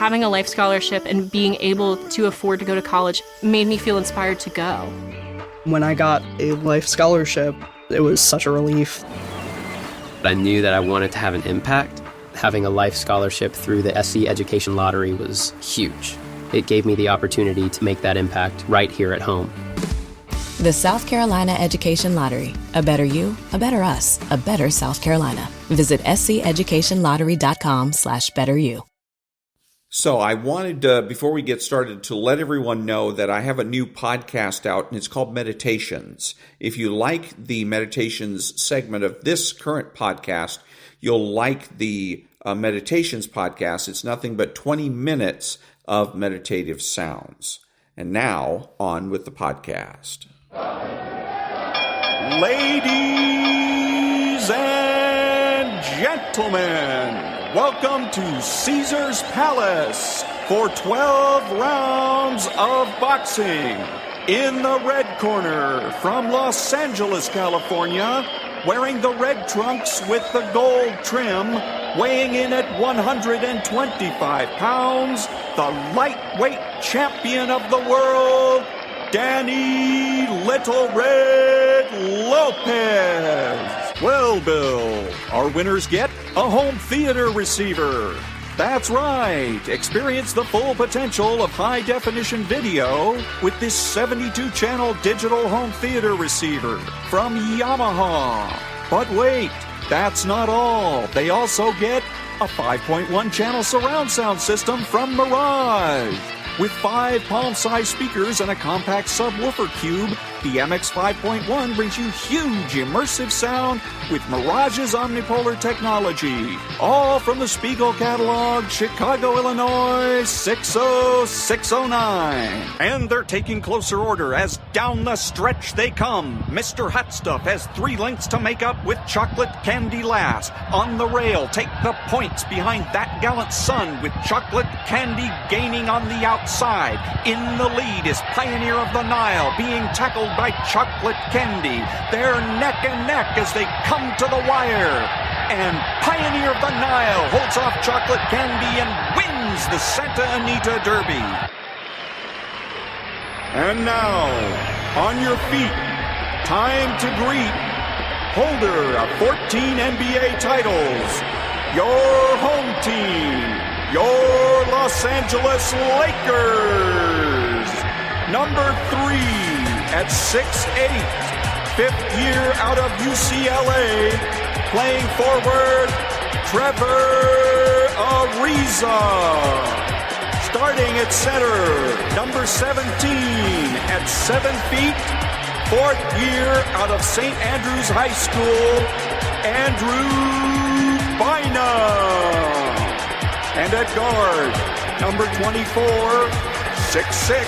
having a life scholarship and being able to afford to go to college made me feel inspired to go. When I got a life scholarship, it was such a relief. I knew that I wanted to have an impact. Having a life scholarship through the SC Education Lottery was huge. It gave me the opportunity to make that impact right here at home. The South Carolina Education Lottery. A better you, a better us, a better South Carolina. Visit sceducationlottery.com/betteryou. So I wanted, before we get started, to let everyone know that I have a new podcast out, and it's called Meditations. If you like the Meditations segment of this current podcast, you'll like the Meditations podcast. It's nothing but 20 minutes of meditative sounds. And now, on with the podcast. Ladies and gentlemen, welcome to Caesar's Palace for 12 rounds of boxing. In the red corner, from Los Angeles, California, wearing the red trunks with the gold trim, weighing in at 125 pounds, the lightweight champion of the world, Danny Little Red Lopez. Well, Bill, our winners get a home theater receiver. That's right. Experience the full potential of high-definition video with this 72-channel digital home theater receiver from Yamaha. But wait, that's not all. They also get a 5.1-channel surround sound system from Mirage. With 5 palm-sized speakers and a compact subwoofer cube, the MX 5.1 brings you huge immersive sound with Mirage's omnipolar technology. All from the Spiegel catalog, Chicago, Illinois, 60609. And they're taking closer order as down the stretch they come. Mr. Hot Stuff has 3 lengths to make up with chocolate candy last. On the rail, take the points behind that gallant son with chocolate candy gaining on the outside. In the lead is Pioneer of the Nile being tackled by chocolate candy. They're neck and neck as they come to the wire. And Pioneer of the Nile holds off chocolate candy and wins the Santa Anita Derby. And now, on your feet, time to greet holder of 14 NBA titles, your home team, your Los Angeles Lakers. Number 3 at 6'8", 5th year out of UCLA, playing forward, Trevor Ariza. Starting at center, number 17 at 7 feet, 4th year out of St. Andrews High School, Andrew Bynum. And at guard, number 24, 6'6",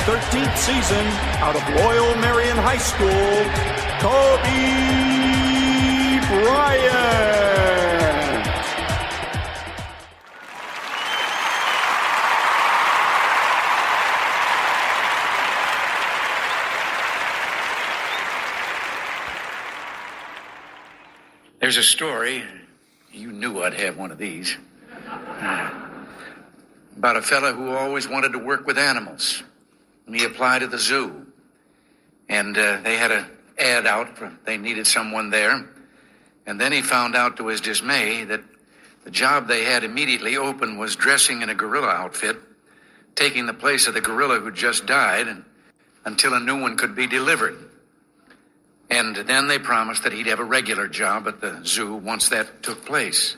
13th season out of Loyal Marion High School, Kobe Bryant. There's a story, you knew I'd have one of these, about a fella who always wanted to work with animals. And he applied at the zoo. And they had an ad out, they needed someone there. And then he found out to his dismay that the job they had immediately open was dressing in a gorilla outfit, taking the place of the gorilla who just died until a new one could be delivered. And then they promised that he'd have a regular job at the zoo once that took place.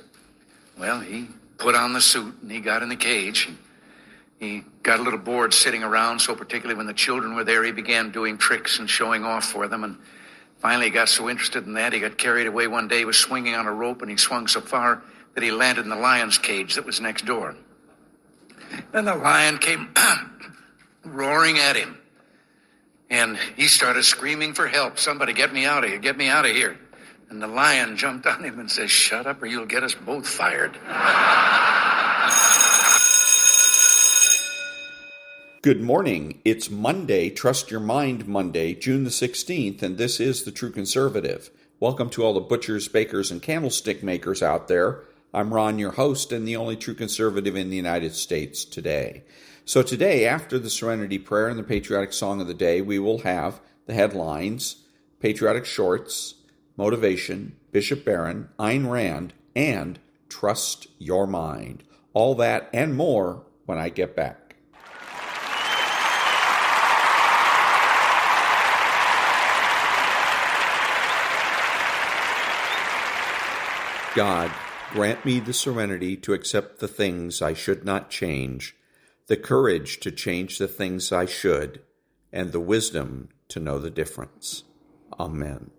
Well, he put on the suit and he got in the cage. He got a little bored sitting around, so particularly when the children were there, he began doing tricks and showing off for them. And finally he got so interested in that, he got carried away one day. He was swinging on a rope, and he swung so far that he landed in the lion's cage that was next door. Then the lion came roaring at him. And he started screaming for help. Somebody get me out of here, get me out of here. And the lion jumped on him and says, shut up or you'll get us both fired. Good morning. It's Monday, Trust Your Mind Monday, June the 16th, and this is The True Conservative. Welcome to all the butchers, bakers, and candlestick makers out there. I'm Ron, your host, and the only true conservative in the United States today. So today, after the Serenity Prayer and the Patriotic Song of the Day, we will have the headlines, Patriotic Shorts, Motivation, Bishop Barron, Ayn Rand, and Trust Your Mind. All that and more when I get back. God, grant me the serenity to accept the things I should not change, the courage to change the things I should, and the wisdom to know the difference. Amen.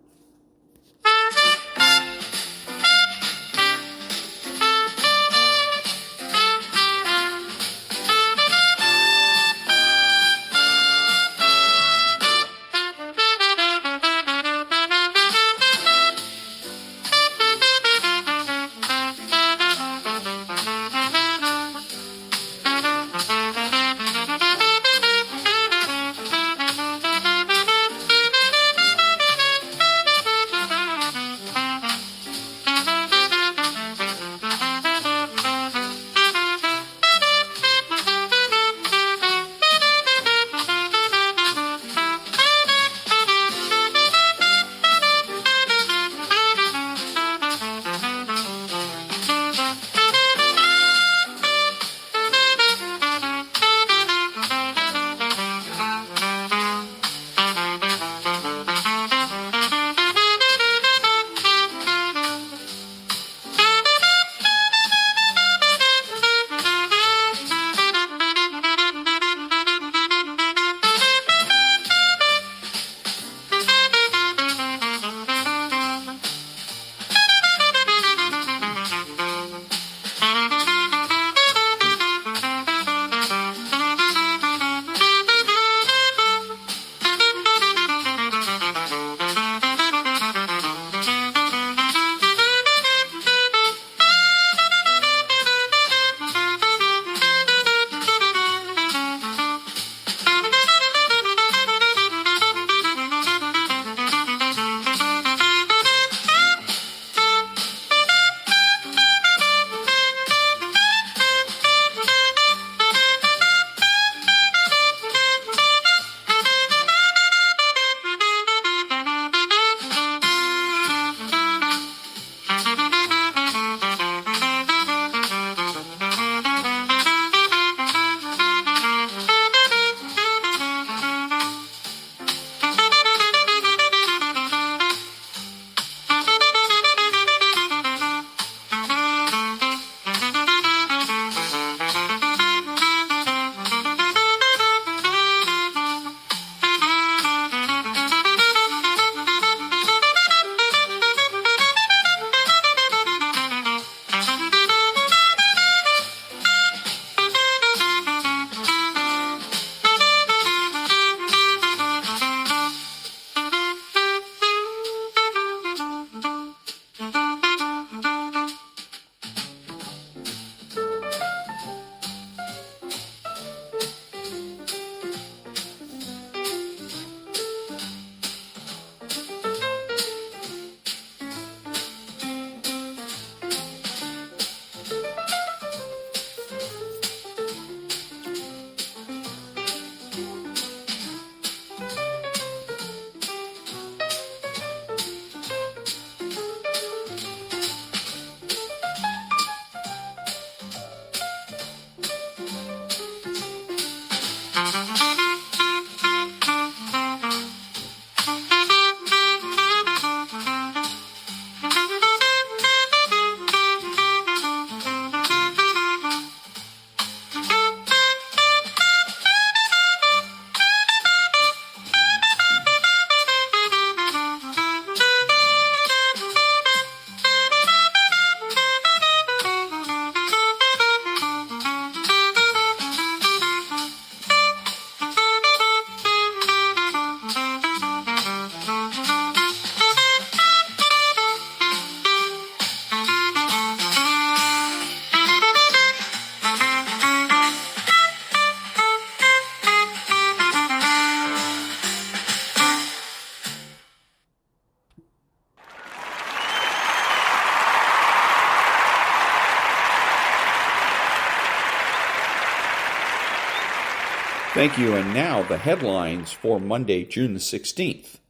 Thank you, and now the headlines for Monday, June the 16th.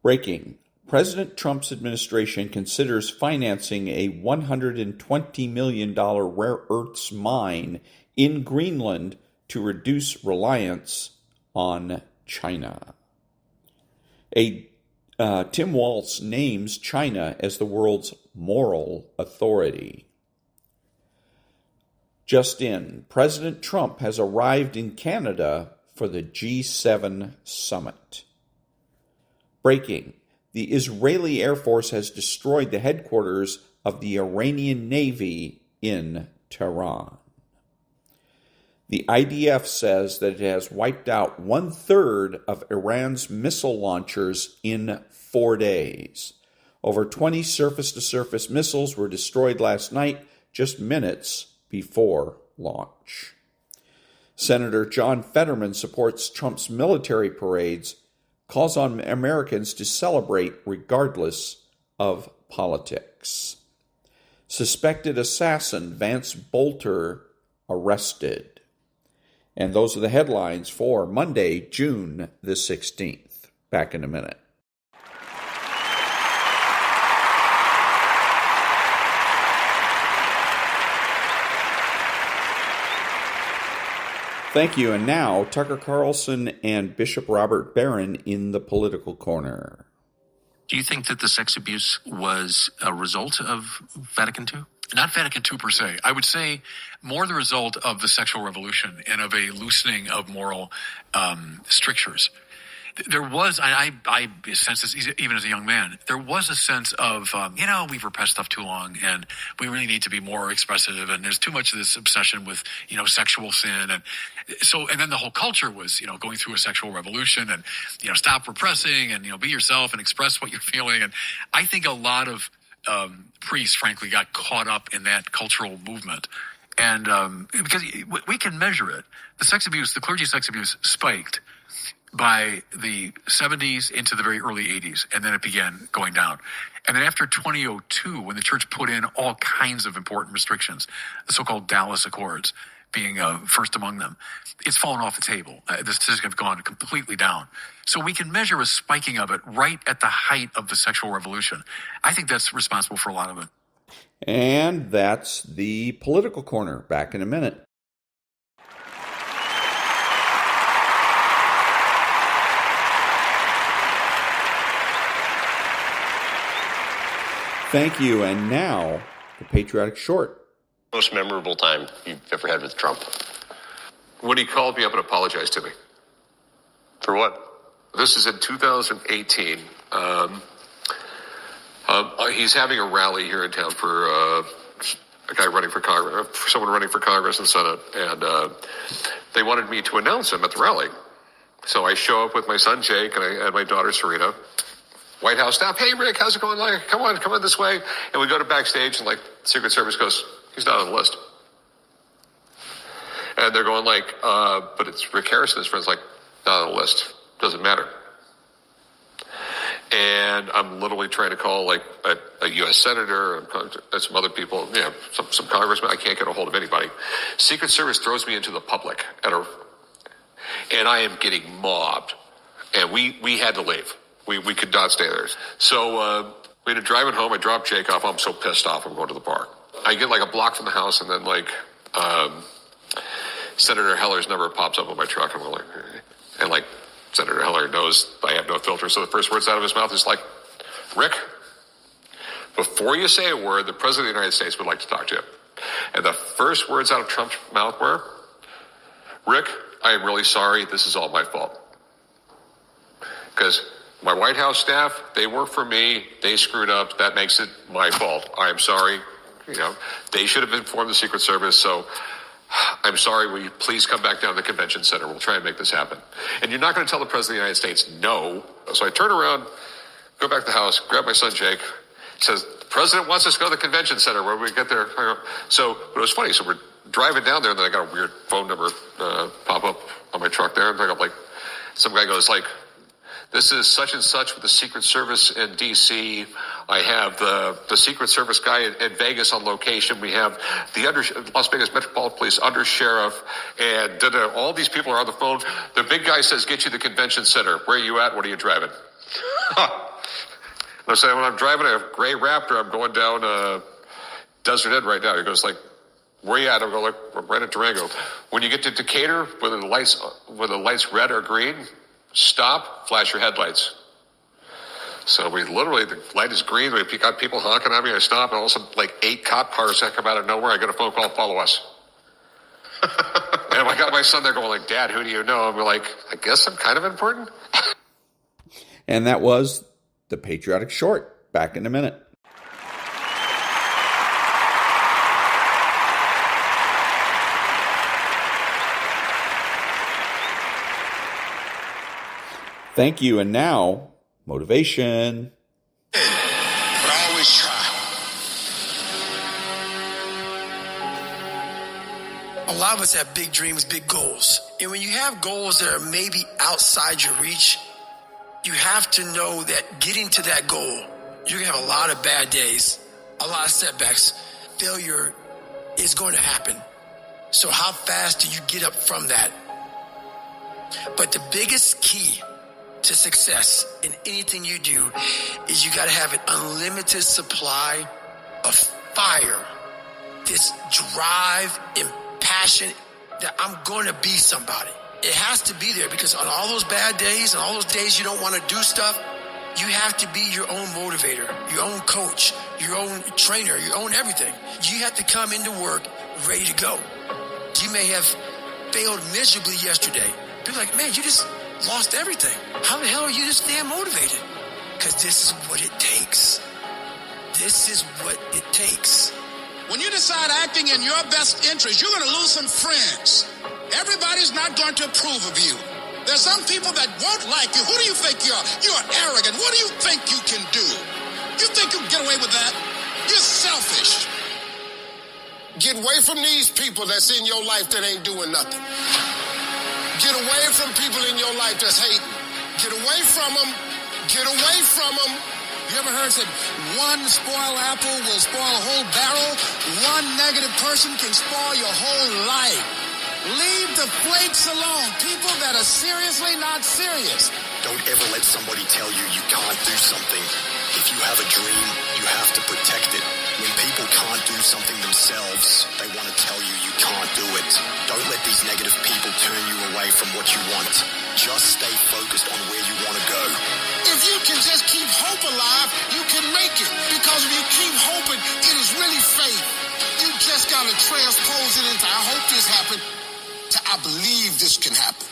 Breaking. President Trump's administration considers financing a $120 million rare earths mine in Greenland to reduce reliance on China. Tim Walz names China as the world's moral authority. Just in, President Trump has arrived in Canada for the G7 summit. Breaking. The Israeli Air Force has destroyed the headquarters of the Iranian Navy in Tehran. The IDF says that it has wiped out 1/3 of Iran's missile launchers in 4 days. Over 20 surface-to-surface missiles were destroyed last night, just minutes before launch. Senator John Fetterman supports Trump's military parades, calls on Americans to celebrate regardless of politics. Suspected assassin Vance Bolter arrested. And those are the headlines for Monday, June the 16th. Back in a minute. Thank you. And now, Tucker Carlson and Bishop Robert Barron in the political corner. Do you think that the sex abuse was a result of Vatican II? Not Vatican II per se. I would say more the result of the sexual revolution and of a loosening of moral strictures. There was, I sense this even as a young man, there was a sense of, we've repressed stuff too long and we really need to be more expressive, and there's too much of this obsession with, sexual sin. And so, and then the whole culture was, going through a sexual revolution and, stop repressing and, be yourself and express what you're feeling. And I think a lot of priests, frankly, got caught up in that cultural movement. And because we can measure it. The clergy sex abuse spiked by the 70s into the very early 80s, and then it began going down. And then after 2002, when the church put in all kinds of important restrictions, the so-called Dallas Accords being first among them, it's fallen off the table. The statistics have gone completely down. So we can measure a spiking of it right at the height of the sexual revolution. I think that's responsible for a lot of it. And that's the political corner. Back in a minute. Thank you. And now, the Patriotic Short. Most memorable time you've ever had with Trump? When he called me up and apologized to me. For what? This is in 2018. He's having a rally here in town for a guy running for Congress, for someone running for Congress and Senate, and they wanted me to announce him at the rally. So I show up with my son Jake and my daughter Serena. White House staff, hey Rick, how's it going? Like, come on this way. And we go to backstage, and like Secret Service goes, he's not on the list. And they're going like, but it's Rick Harrison. His friend's like, not on the list. Doesn't matter. And I'm literally trying to call like a U.S. senator and some other people, some congressmen. I can't get a hold of anybody. Secret Service throws me into the public and I am getting mobbed. And we had to leave. We could not stay there. So we ended up driving home. I dropped Jake off. I'm so pissed off. I'm going to the park. I get like a block from the house, and then like Senator Heller's number pops up on my truck. I'm like, and like Senator Heller knows I have no filter. So the first words out of his mouth is like, Rick, before you say a word, the President of the United States would like to talk to you. And the first words out of Trump's mouth were, Rick, I am really sorry. This is all my fault. Because my White House staff, they work for me. They screwed up. That makes it my fault. I am sorry. They should have informed the Secret Service. So I'm sorry. Will you please come back down to the convention center? We'll try and make this happen. And you're not going to tell the President of the United States no. So I turn around, go back to the house, grab my son Jake. He says, the President wants us to go to the convention center. Where do we get there? So, but it was funny. So we're driving down there, and then I got a weird phone number pop up on my truck there. And I got like, some guy goes like, This is such and such with the Secret Service in D.C. I have the Secret Service guy in Vegas on location. We have the Las Vegas Metropolitan Police undersheriff, and all these people are on the phone. The big guy says, get you to the convention center. Where are you at? What are you driving? I say, when I'm driving a gray Raptor, I'm going down Desert Ed right now. He goes like, where are you at? I'm going like, we're right at Durango. When you get to Decatur, whether the lights red or green, stop, flash your headlights. So we literally, the light is green. We got people honking at me. I stop, and all of a sudden, like 8 cop cars that come out of nowhere. I get a phone call, follow us. And I got my son there going like, Dad, who do you know? And we're like, I guess I'm kind of important. And that was the Patriotic Short. Back in a minute. Thank you. And now, motivation. But I always try. A lot of us have big dreams, big goals. And when you have goals that are maybe outside your reach, you have to know that getting to that goal, you're going to have a lot of bad days, a lot of setbacks. Failure is going to happen. So how fast do you get up from that? But the biggest key to success in anything you do is you got to have an unlimited supply of fire, this drive and passion that I'm going to be somebody. It has to be there because on all those bad days and all those days you don't want to do stuff, you have to be your own motivator, your own coach, your own trainer, your own everything. You have to come into work ready to go. You may have failed miserably yesterday. People are like, man, you just lost everything. How the hell are you just staying motivated? Because this is what it takes. This is what it takes. When you decide acting in your best interest, you're going to lose some friends. Everybody's not going to approve of you. There's some people that won't like you. Who do you think you are? You're arrogant. What do you think you can do? You think you can get away with that? You're selfish. Get away from these people that's in your life that ain't doing nothing. Get away from people in your life that's hating. Get away from them. Get away from them. You ever heard said one spoiled apple will spoil a whole barrel? One negative person can spoil your whole life. Leave the flakes alone. People that are seriously not serious. Don't ever let somebody tell you you can't do something. If you have a dream, you have to protect it. When people can't do something themselves, they want to tell you you can't do it. Don't let these negative people turn you away from what you want. Just stay focused on where you want to go. If you can just keep hope alive, you can make it. Because if you keep hoping, it is really faith. You just got to transpose it into I hope this happened to I believe this can happen.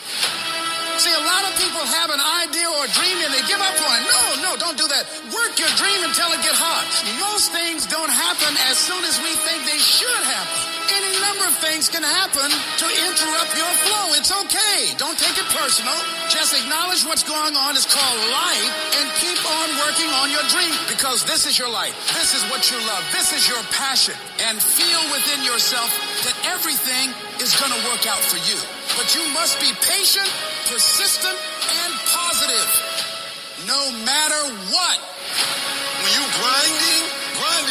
See, a lot of people have an idea or a dream and they give up on it. No, don't do that. Work your dream until it gets hard. Most things don't happen as soon as we think they should happen. Any number of things can happen to interrupt your flow. It's okay. Don't take it personal. Just acknowledge what's going on. It's called life and keep on working on your dream because this is your life. This is what you love. This is your passion. And feel within yourself that everything is going to work out for you. But you must be patient, persistent, and positive, no matter what. When you grinding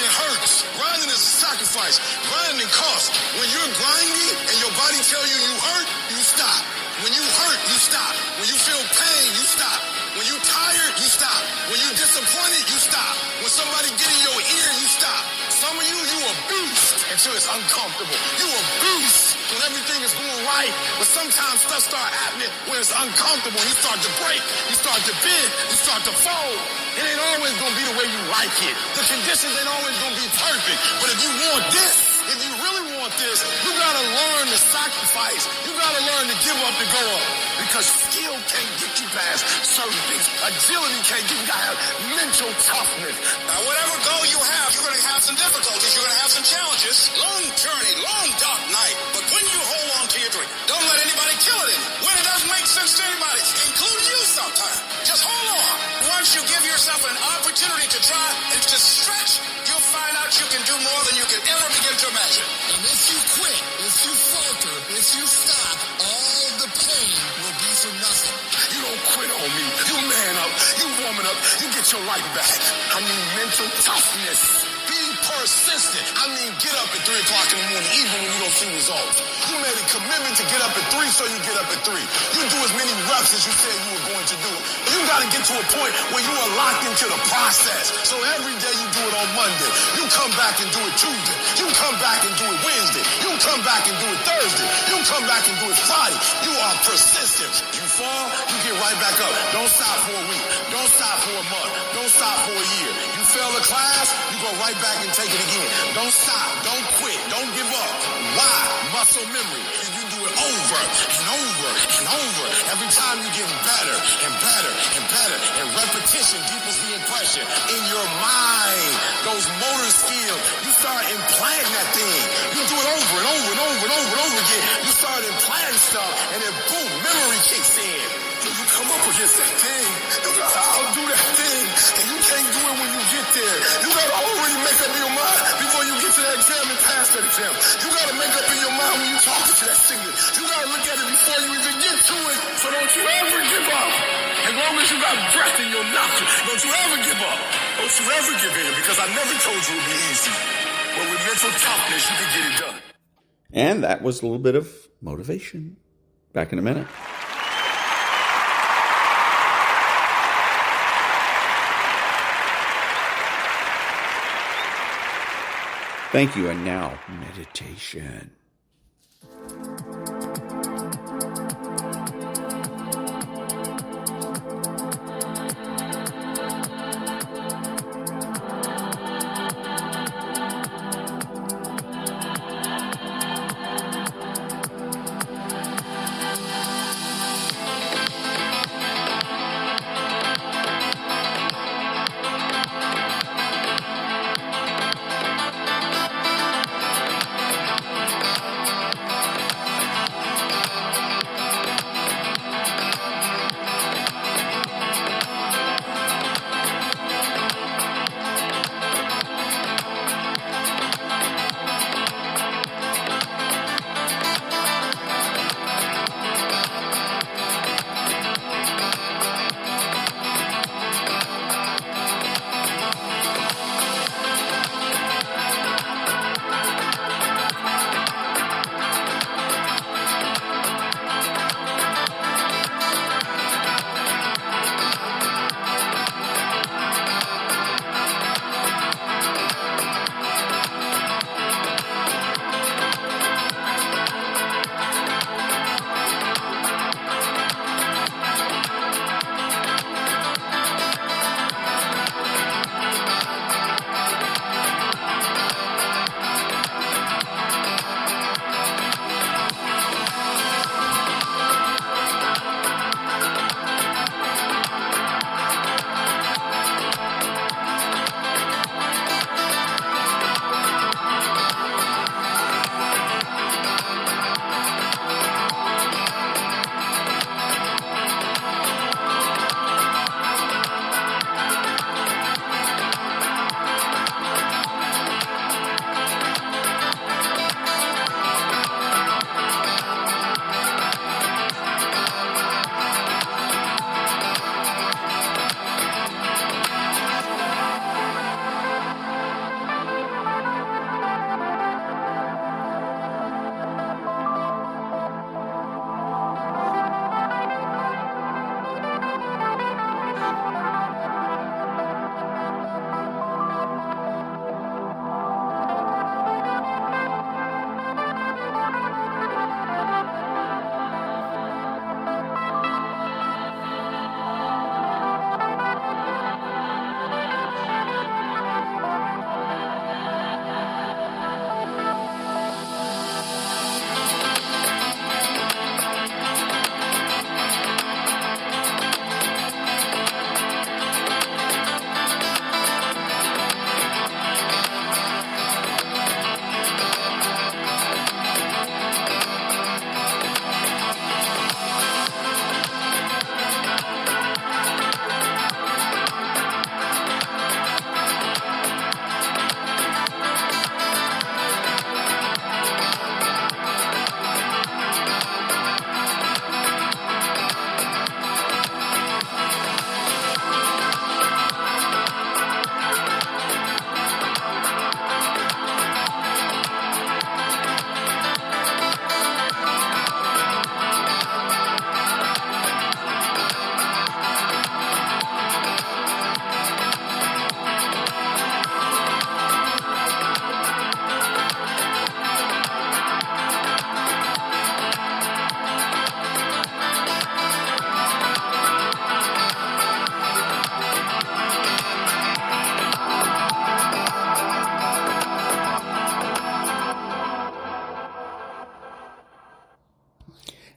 hurts. Grinding is a sacrifice. Grinding costs. When you're grinding and your body tell you hurt, you stop. When you hurt, you stop. When you feel pain, you stop. When you tired, you stop. When you're disappointed, you stop. When somebody get in your ear, you stop. Some of you abuse until it's uncomfortable. You abuse when everything is going right, but sometimes stuff start happening when it's uncomfortable. You start to break, you start to bend, you start to fold. It ain't always gonna be the way you like it. The conditions ain't always gonna be perfect. But if you want this, if you really want this, you gotta learn to sacrifice. You gotta learn to give up to go up. Because skill can't get you past certain things. Agility can't get you. You gotta have mental toughness. Now, whatever goal you have, you're gonna have some difficulties. You're gonna have some challenges. Long journey, long dark night. But when you hold on to your dream, don't let anybody kill it in you. When it doesn't make sense to anybody, including you sometimes, just hold on. Once you give yourself an opportunity to try and to stretch, you'll find out you can do more than you can ever begin to imagine. And if you quit, if you falter, if you stop, all the pain will be for nothing. You don't quit on me. You man you get your life back. I mean mental toughness. Be persistent. I mean get up at 3 o'clock in the morning even when you don't see results. You made a commitment to get up at 3, so you get up at 3. You do as many reps as you said you were going to do. You got to get to a point where you are locked into the process. So every day you do it on Monday. You come back and do it Tuesday. You come back and do it Wednesday. You come back and do it Thursday. You come back and do it Friday. You are persistent. You fall, you get right back up. Don't stop for a week. Don't stop for a month. Don't stop for a year. You fail a class, you go right back and take it again. Don't stop. Don't quit. Don't give up. Why? Muscle memory. You do it over and over and over. Every time you get better and better and better. And repetition deepens the impression in your mind. Those motor skills, you start implanting that thing. You do it over and over and over and over and over again. You start implanting stuff, and then boom, memory kicks in. And you come up against that thing. You gotta outdo that thing. And you can't do it when you get there. You gotta already make up your mind before you get to that exam and pass that exam. You gotta make up in your mind when you talk to that singer. You gotta look at it before you even get to it. So don't you ever give up. As long as you got breath in your nostrils, don't you ever give up. Don't you ever give in, because I never told you it would be easy. But with mental toughness, you can get it done. And that was a little bit of motivation. Back in a minute. Thank you. And now, meditation.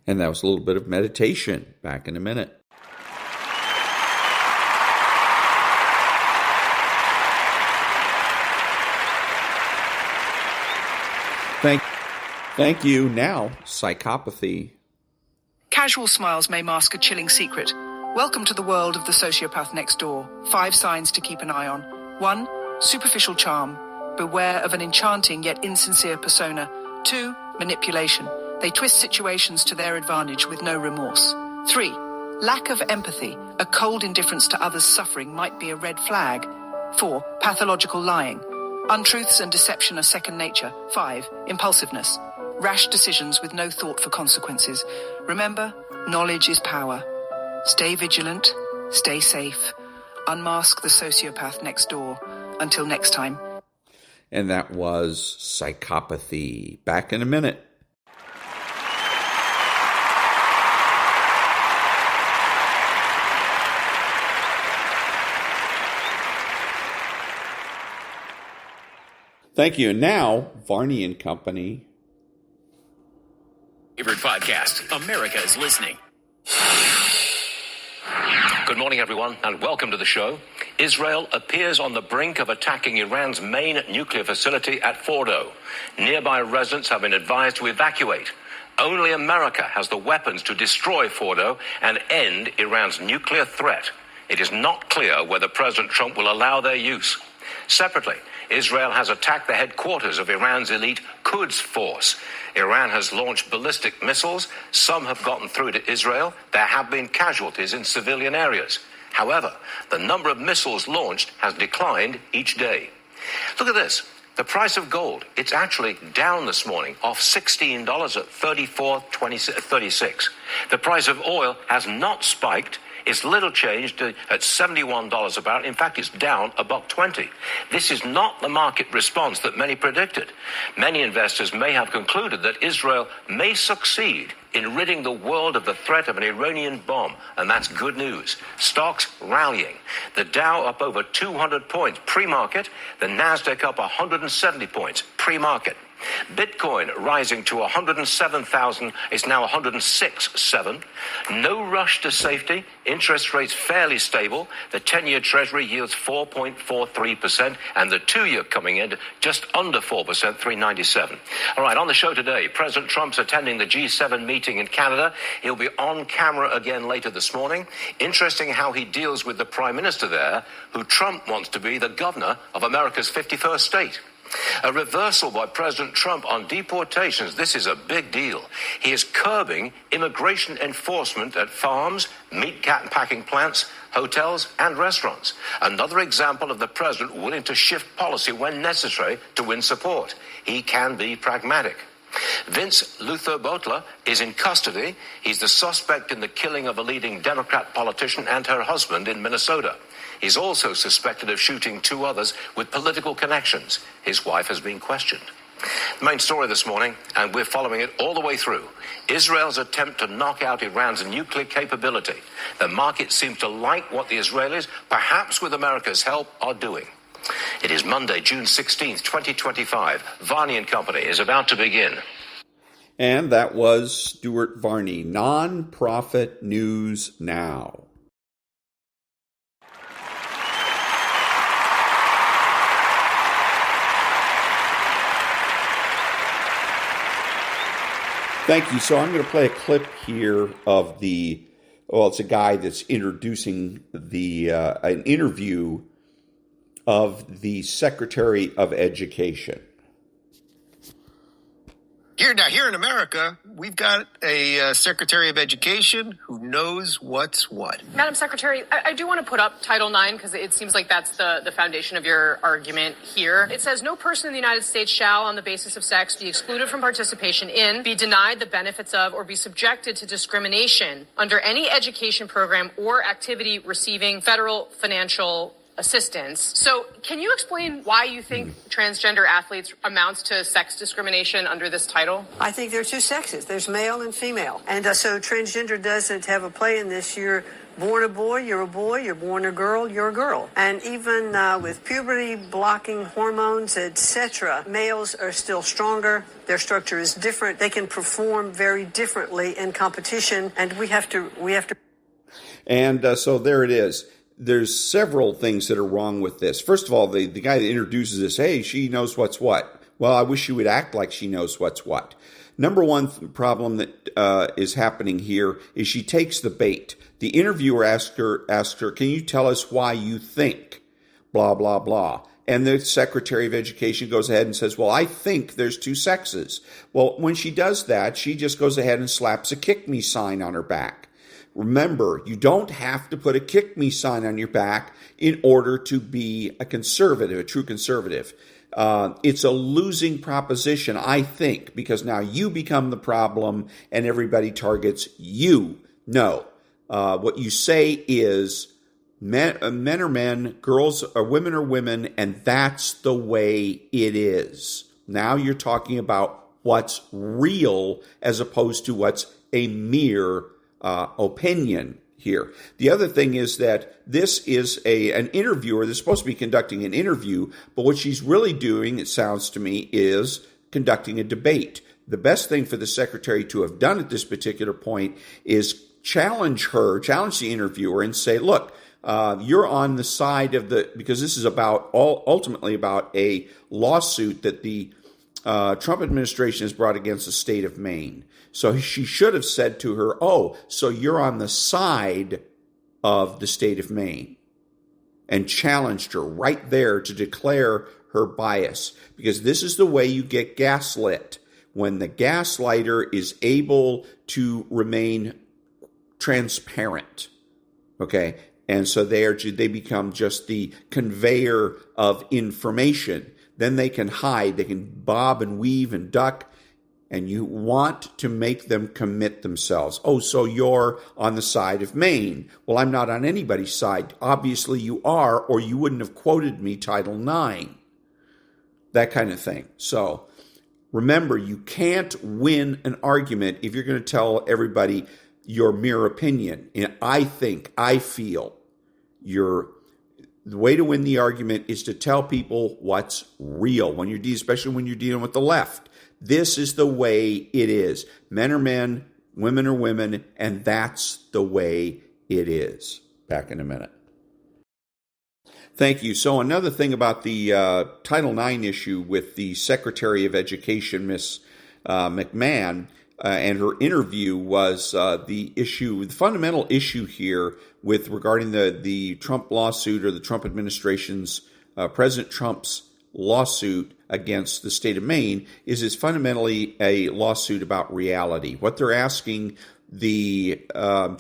And that was a little bit of meditation. Back in a minute. Thank you. Now, psychopathy. Casual smiles may mask a chilling secret. Welcome to the world of the sociopath next door. 5 signs to keep an eye on. 1. Superficial charm. Beware of an enchanting yet insincere persona. 2. Manipulation. They twist situations to their advantage with no remorse. 3. Lack of empathy. A cold indifference to others' suffering might be a red flag. 4. Pathological lying. Untruths and deception are second nature. 5. Impulsiveness. Rash decisions with no thought for consequences. Remember, knowledge is power. Stay vigilant, stay safe. Unmask the sociopath next door. Until next time. And that was psychopathy. Back in a minute. Thank you. And now, Varney and Company. Favorite podcast, America is Listening. Good morning, everyone, and welcome to the show. Israel appears on the brink of attacking Iran's main nuclear facility at Fordo. Nearby residents have been advised to evacuate. Only America has the weapons to destroy Fordo and end Iran's nuclear threat. It is not clear whether President Trump will allow their use. Separately, Israel has attacked the headquarters of Iran's elite Quds force. Iran has launched ballistic missiles. Some have gotten through to Israel. There have been casualties in civilian areas. However, the number of missiles launched has declined each day. Look at this. The price of gold, it's actually down this morning, off $16 at $34.36. The price of oil has not spiked. It's little changed at $71 a barrel. In fact, it's down $1.20. This is not the market response that many predicted. Many investors may have concluded that Israel may succeed in ridding the world of the threat of an Iranian bomb, and that's good news. Stocks rallying. The Dow up over 200 points pre-market. The Nasdaq up 170 points pre-market. Bitcoin rising to 107,000. It's now 106.7. No rush to safety. Interest rates fairly stable. The 10-year Treasury yields 4.43%, and the 2-year coming in just under 4%, 3.97. All right, on the show today, President Trump's attending the G7 meeting in Canada. He'll be on camera again later this morning. Interesting how he deals with the Prime Minister there, who Trump wants to be the governor of America's 51st state. A reversal by President Trump on deportations. This is a big deal. He is curbing immigration enforcement at farms, meat packing plants, hotels, and restaurants. Another example of the president willing to shift policy when necessary to win support. He can be pragmatic. Vince Luther Butler is in custody. He's the suspect in the killing of a leading Democrat politician and her husband in Minnesota. He's also suspected of shooting 2 others with political connections. His wife has been questioned. The main story this morning, and we're following it all the way through, Israel's attempt to knock out Iran's nuclear capability. The market seems to like what the Israelis, perhaps with America's help, are doing. It is Monday, June 16th, 2025. Varney and Company is about to begin. And that was Stuart Varney, Nonprofit News Now. Thank you. So I'm going to play a clip here of it's a guy that's introducing an interview of the Secretary of Education. Here in America, we've got a Secretary of Education who knows what's what. Madam Secretary, I do want to put up Title IX because it seems like that's the foundation of your argument here. It says no person in the United States shall, on the basis of sex, be excluded from participation in, be denied the benefits of, or be subjected to discrimination under any education program or activity receiving federal financial assistance. So can you explain why you think transgender athletes amounts to sex discrimination under this title? I think there are 2 sexes. There's male and female. And so transgender doesn't have a play in this. You're born a boy, you're a boy. You're born a girl, you're a girl. And even with puberty-blocking hormones, etc., males are still stronger. Their structure is different. They can perform very differently in competition, and we have to. And so there it is. There's several things that are wrong with this. First of all, the guy that introduces this, hey, she knows what's what. Well, I wish she would act like she knows what's what. Number one problem that is happening here is she takes the bait. The interviewer asked her, can you tell us why you think blah, blah, blah? And the Secretary of Education goes ahead and says, well, I think there's two sexes. Well, when she does that, she just goes ahead and slaps a kick me sign on her back. Remember, you don't have to put a kick me sign on your back in order to be a conservative, a true conservative. It's a losing proposition, I think, because now you become the problem and everybody targets you. No. What you say is men are men, girls are women, and that's the way it is. Now you're talking about what's real as opposed to what's a mere opinion here. The other thing is that this is an interviewer that's supposed to be conducting an interview, but what she's really doing, it sounds to me, is conducting a debate. The best thing for the secretary to have done at this particular point is challenge the interviewer and say, look, you're on the side of because this is ultimately about a lawsuit that the Trump administration has brought against the state of Maine. So she should have said to her, oh, so you're on the side of the state of Maine, and challenged her right there to declare her bias, because this is the way you get gaslit. When the gaslighter is able to remain transparent, okay? And so they become just the conveyor of information. Then they can hide, they can bob and weave and duck, and you want to make them commit themselves. Oh, so you're on the side of Maine. Well, I'm not on anybody's side. Obviously you are, or you wouldn't have quoted me Title IX. That kind of thing. So remember, you can't win an argument if you're going to tell everybody your mere opinion. I think, I feel. The way to win the argument is to tell people what's real, especially when you're dealing with the left. This is the way it is. Men are men, women are women, and that's the way it is. Back in a minute. Thank you. So another thing about the Title IX issue with the Secretary of Education, Miss McMahon, and her interview was the fundamental issue here regarding the Trump lawsuit, or the Trump administration's, President Trump's lawsuit against the state of Maine is fundamentally a lawsuit about reality. What they're asking the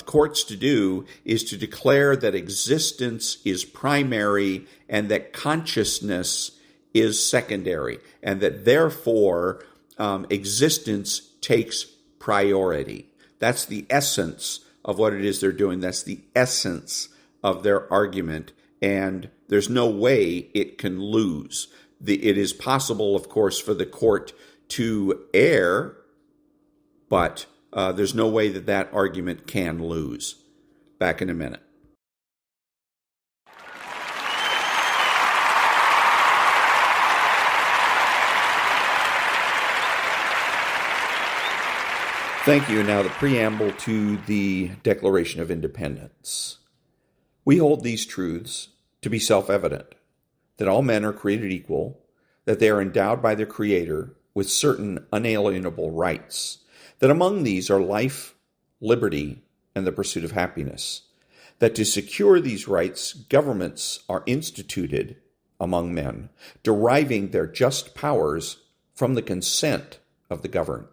courts to do is to declare that existence is primary and that consciousness is secondary, and that therefore existence takes priority. That's the essence of what it is they're doing. That's the essence of their argument, and there's no way it can lose. It is possible, of course, for the court to err, but there's no way that argument can lose. Back in a minute. Thank you. Now the preamble to the Declaration of Independence. We hold these truths to be self-evident, that all men are created equal, that they are endowed by their Creator with certain unalienable rights, that among these are life, liberty, and the pursuit of happiness, that to secure these rights, governments are instituted among men, deriving their just powers from the consent of the governed,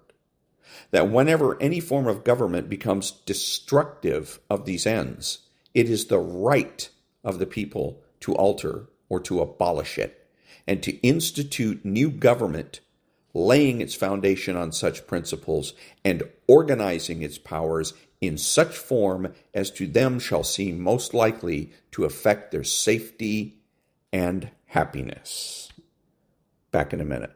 that whenever any form of government becomes destructive of these ends, it is the right of the people to alter or to abolish it, and to institute new government, laying its foundation on such principles and organizing its powers in such form as to them shall seem most likely to affect their safety and happiness. Back in a minute.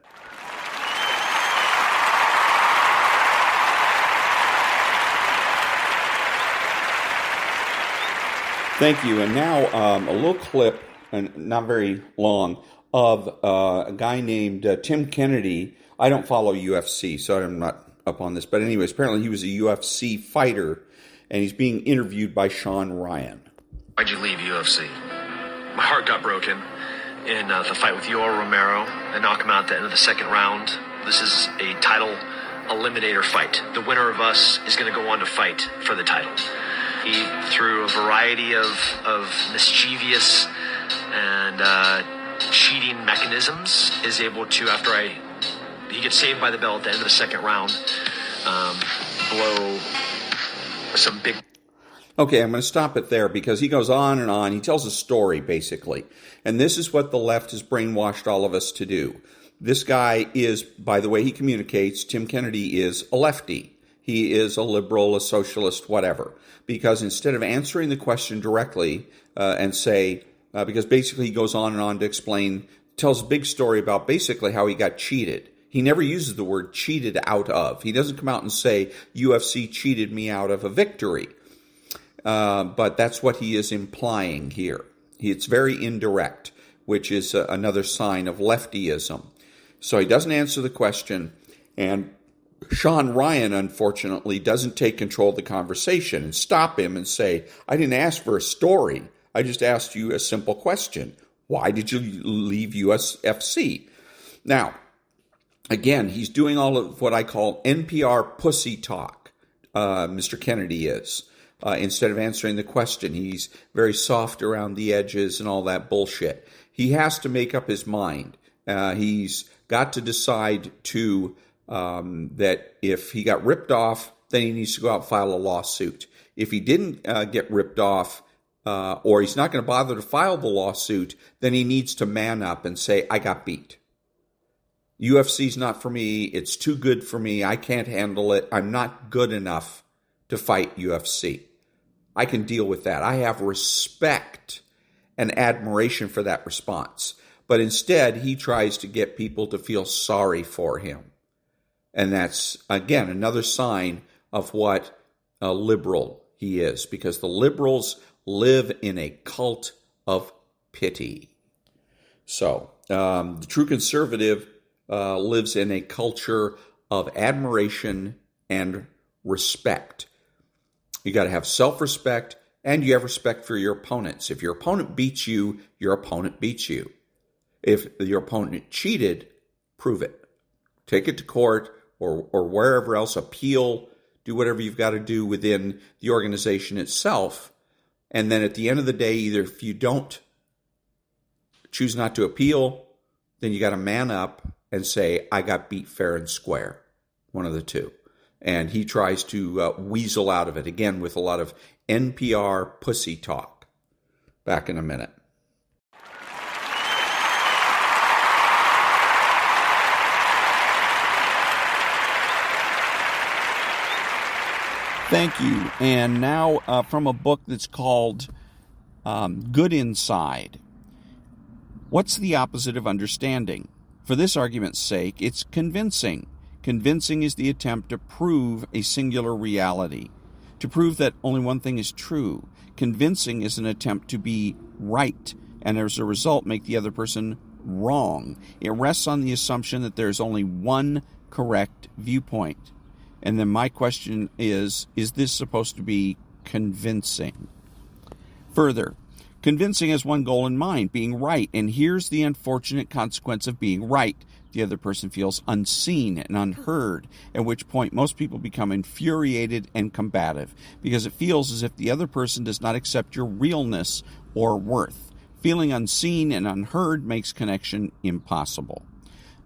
Thank you. And now a little clip, and not very long, of a guy named Tim Kennedy. I don't follow UFC, so I'm not up on this. But anyways, apparently he was a UFC fighter, and he's being interviewed by Sean Ryan. Why'd you leave UFC? My heart got broken in the fight with Yoel Romero. I knocked him out at the end of the second round. This is a title eliminator fight. The winner of us is going to go on to fight for the title. He, through a variety of mischievous and cheating mechanisms, is able to, he gets saved by the bell at the end of the second round, blow some big... Okay, I'm going to stop it there because he goes on and on. He tells a story, basically. And this is what the left has brainwashed all of us to do. This guy is, by the way he communicates, Tim Kennedy is a lefty. He is a liberal, a socialist, whatever. Because instead of answering the question directly and say, because basically he goes on and on to explain, tells a big story about basically how he got cheated. He never uses the word cheated out of. He doesn't come out and say, UFC cheated me out of a victory. But that's what he is implying here. It's very indirect, which is another sign of leftyism. So he doesn't answer the question, and Sean Ryan, unfortunately, doesn't take control of the conversation and stop him and say, I didn't ask for a story. I just asked you a simple question. Why did you leave UFC? Now, again, he's doing all of what I call NPR pussy talk, Mr. Kennedy is. Instead of answering the question, he's very soft around the edges and all that bullshit. He has to make up his mind. He's got to decide that if he got ripped off, then he needs to go out and file a lawsuit. If he didn't get ripped off, or he's not going to bother to file the lawsuit, then he needs to man up and say, I got beat. UFC's not for me. It's too good for me. I can't handle it. I'm not good enough to fight UFC. I can deal with that. I have respect and admiration for that response. But instead, he tries to get people to feel sorry for him. And that's, again, another sign of what a liberal he is, because the liberals live in a cult of pity. So, the true conservative lives in a culture of admiration and respect. You got to have self-respect, and you have respect for your opponents. If your opponent beats you, your opponent beats you. If your opponent cheated, prove it. Take it to court or wherever else, appeal, do whatever you've got to do within the organization itself. And then at the end of the day, either if you don't choose not to appeal, then you got to man up and say, I got beat fair and square. One of the two. And he tries to weasel out of it, again, with a lot of NPR pussy talk. Back in a minute. Thank you. And now from a book that's called Good Inside. What's the opposite of understanding? For this argument's sake, it's convincing. Convincing is the attempt to prove a singular reality, to prove that only one thing is true. Convincing is an attempt to be right, and as a result make the other person wrong. It rests on the assumption that there's only one correct viewpoint. And then my question is this supposed to be convincing? Further, convincing has one goal in mind, being right, and here's the unfortunate consequence of being right. The other person feels unseen and unheard, at which point most people become infuriated and combative, because it feels as if the other person does not accept your realness or worth. Feeling unseen and unheard makes connection impossible.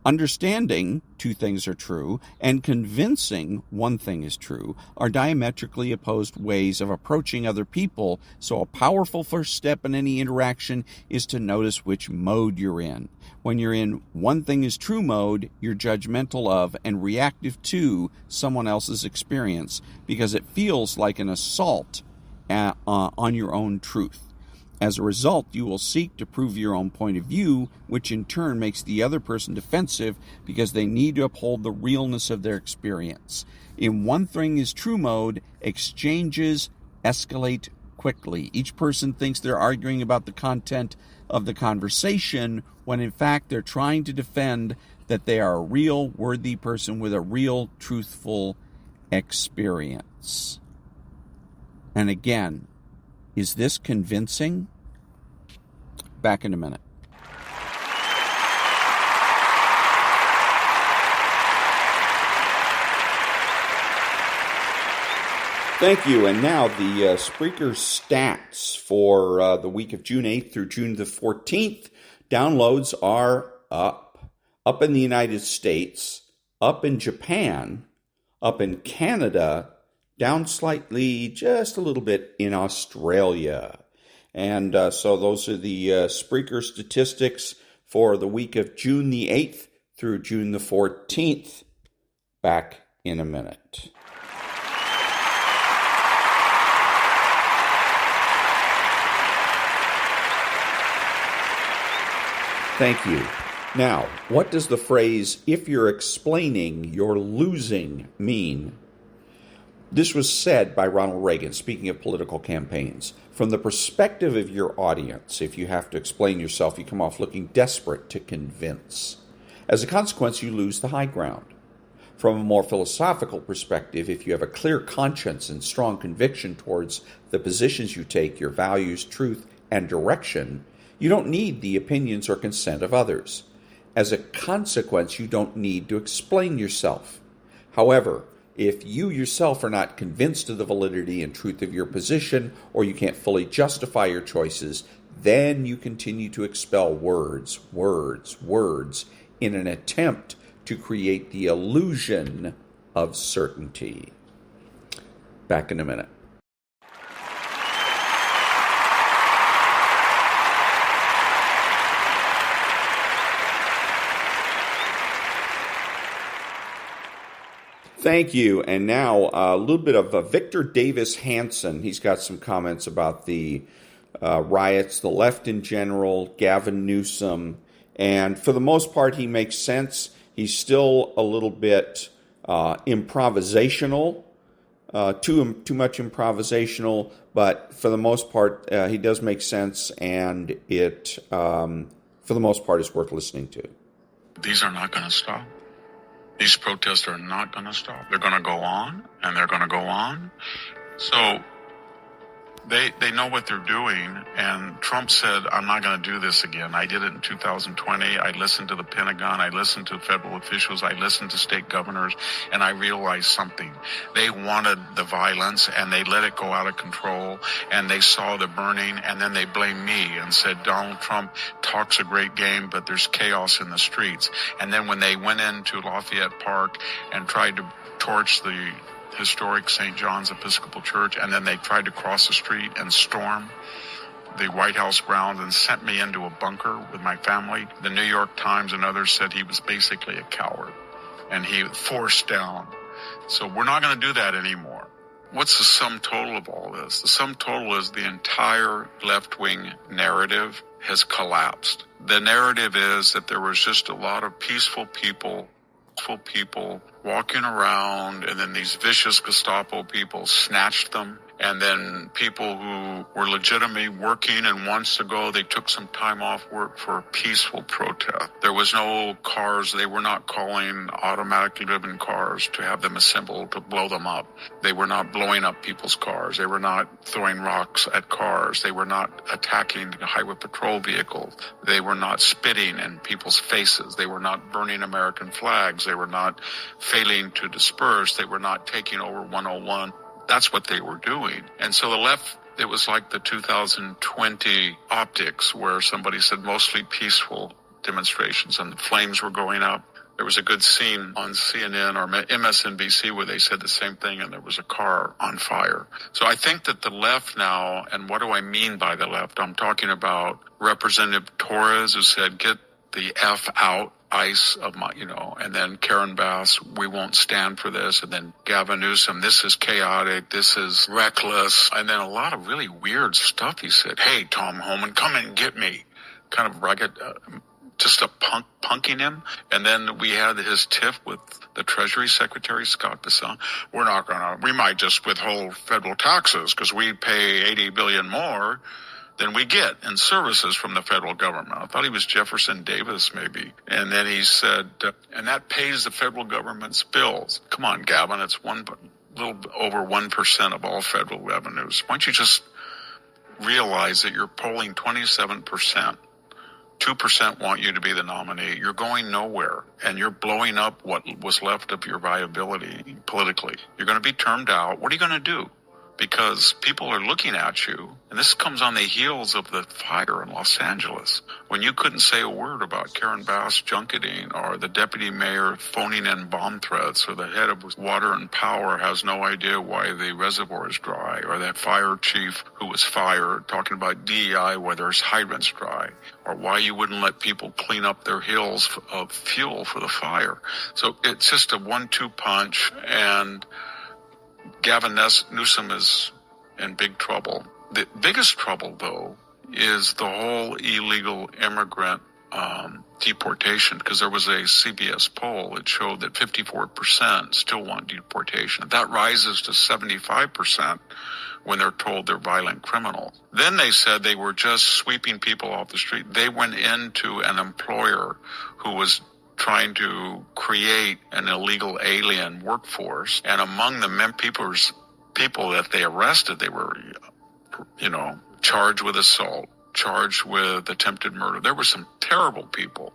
Understanding two things are true and convincing one thing is true are diametrically opposed ways of approaching other people, so a powerful first step in any interaction is to notice which mode you're in. When you're in one thing is true mode, you're judgmental of and reactive to someone else's experience because it feels like an assault on your own truth. As a result, you will seek to prove your own point of view, which in turn makes the other person defensive because they need to uphold the realness of their experience. In one thing is true mode, exchanges escalate quickly. Each person thinks they're arguing about the content of the conversation when in fact they're trying to defend that they are a real, worthy person with a real, truthful experience. And again, is this convincing? Back in a minute. Thank you. And now the Spreaker stats for the week of June 8th through June the 14th. Downloads are up. Up in the United States, up in Japan, up in Canada, down slightly, just a little bit in Australia. And so those are the Spreaker statistics for the week of June the 8th through June the 14th. Back in a minute. Thank you. Now, what does the phrase, if you're explaining, you're losing, mean? This was said by Ronald Reagan, speaking of political campaigns. From the perspective of your audience, if you have to explain yourself, you come off looking desperate to convince. As a consequence, you lose the high ground. From a more philosophical perspective, if you have a clear conscience and strong conviction towards the positions you take, your values, truth, and direction, you don't need the opinions or consent of others. As a consequence, you don't need to explain yourself. However, if you yourself are not convinced of the validity and truth of your position, or you can't fully justify your choices, then you continue to expel words in an attempt to create the illusion of certainty. Back in a minute. Thank you. And now a little bit of Victor Davis Hanson. He's got some comments about the riots, the left in general, Gavin Newsom. And for the most part, he makes sense. He's still a little bit improvisational, too much improvisational. But for the most part, he does make sense. And it, for the most part, is worth listening to. These are not going to stop. These protests are not going to stop. They're going to go on, and they're going to go on. So they know what they're doing, and Trump said, I'm not going to do this again. I did it in 2020. I listened to the Pentagon. I listened to federal officials. I listened to state governors, and I realized something. They wanted the violence, and they let it go out of control, and they saw the burning, and then they blamed me and said, Donald Trump talks a great game, but there's chaos in the streets. And then when they went into Lafayette Park and tried to torch the historic St. John's Episcopal Church, and then they tried to cross the street and storm the White House grounds and sent me into a bunker with my family. The New York Times and others said he was basically a coward, and he forced down. So we're not going to do that anymore. What's the sum total of all this? The sum total is the entire left-wing narrative has collapsed. The narrative is that there was just a lot of peaceful people walking around, and then these vicious Gestapo people snatched them. And then people who were legitimately working and wants to go, they took some time off work for a peaceful protest. There was no cars. They were not calling automatically driven cars to have them assembled to blow them up. They were not blowing up people's cars. They were not throwing rocks at cars. They were not attacking highway patrol vehicles. They were not spitting in people's faces. They were not burning American flags. They were not failing to disperse. They were not taking over 101. That's what they were doing. And so the left, it was like the 2020 optics where somebody said mostly peaceful demonstrations and the flames were going up. There was a good scene on CNN or MSNBC where they said the same thing, and there was a car on fire. So I think that the left now, and what do I mean by the left? I'm talking about Representative Torres, who said, get the F out. ICE of my, and then Karen Bass, we won't stand for this. And then Gavin Newsom, this is chaotic. This is reckless. And then a lot of really weird stuff. He said, hey, Tom Homan, come and get me. Kind of rugged, just punking him. And then we had his tiff with the Treasury Secretary, Scott Bessent. We might just withhold federal taxes because we pay $80 billion more than we get in services from the federal government. I thought he was Jefferson Davis, maybe. And then he said, and that pays the federal government's bills. Come on, Gavin, it's little over 1% of all federal revenues. Why don't you just realize that you're polling 27%? 2% want you to be the nominee. You're going nowhere, and you're blowing up what was left of your viability politically. You're going to be termed out. What are you going to do? Because people are looking at you, and this comes on the heels of the fire in Los Angeles, when you couldn't say a word about Karen Bass junketing, or the deputy mayor phoning in bomb threats, or the head of Water and Power has no idea why the reservoir is dry, or that fire chief who was fired talking about DEI where there's hydrants dry, or why you wouldn't let people clean up their hills of fuel for the fire. So it's just a 1-2 punch, and Gavin Newsom is in big trouble. The biggest trouble, though, is the whole illegal immigrant deportation, because there was a CBS poll that showed that 54% still want deportation. That rises to 75% when they're told they're violent criminals. Then they said they were just sweeping people off the street. They went into an employer who was trying to create an illegal alien workforce, and among the people that they arrested, they were, charged with assault, charged with attempted murder. There were some terrible people.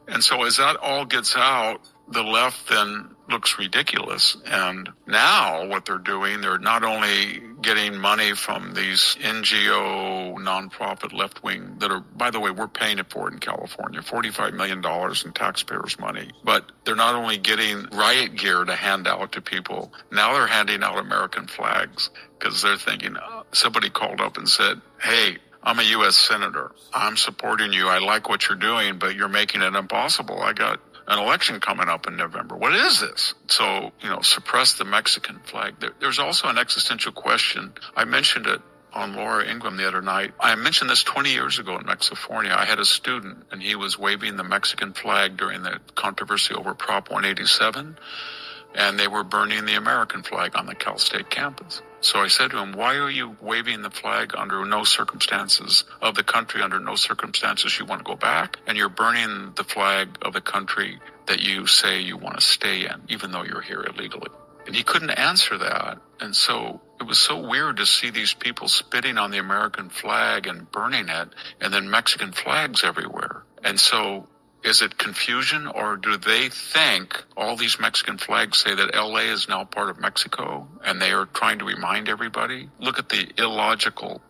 And so as that all gets out, the left then looks ridiculous. And now what they're doing, they're not only getting money from these NGO, nonprofit left wing that are, by the way, we're paying it for it in California, $45 million in taxpayers' money. But they're not only getting riot gear to hand out to people, now they're handing out American flags, because they're thinking, somebody called up and said, hey, I'm a U.S. Senator. I'm supporting you. I like what you're doing, but you're making it impossible. I got an election coming up in November. What is this? So, suppress the Mexican flag. There's also an existential question. I mentioned it on Laura Ingraham the other night. I mentioned this 20 years ago in Mexifornia. I had a student, and he was waving the Mexican flag during the controversy over Prop 187, and they were burning the American flag on the Cal State campus. So I said to him, why are you waving the flag under no circumstances of the country, under no circumstances you want to go back? And you're burning the flag of the country that you say you want to stay in, even though you're here illegally. And he couldn't answer that. And so it was so weird to see these people spitting on the American flag and burning it, and then Mexican flags everywhere. And so is it confusion, or do they think all these Mexican flags say that LA is now part of Mexico and they are trying to remind everybody? Look at the illogical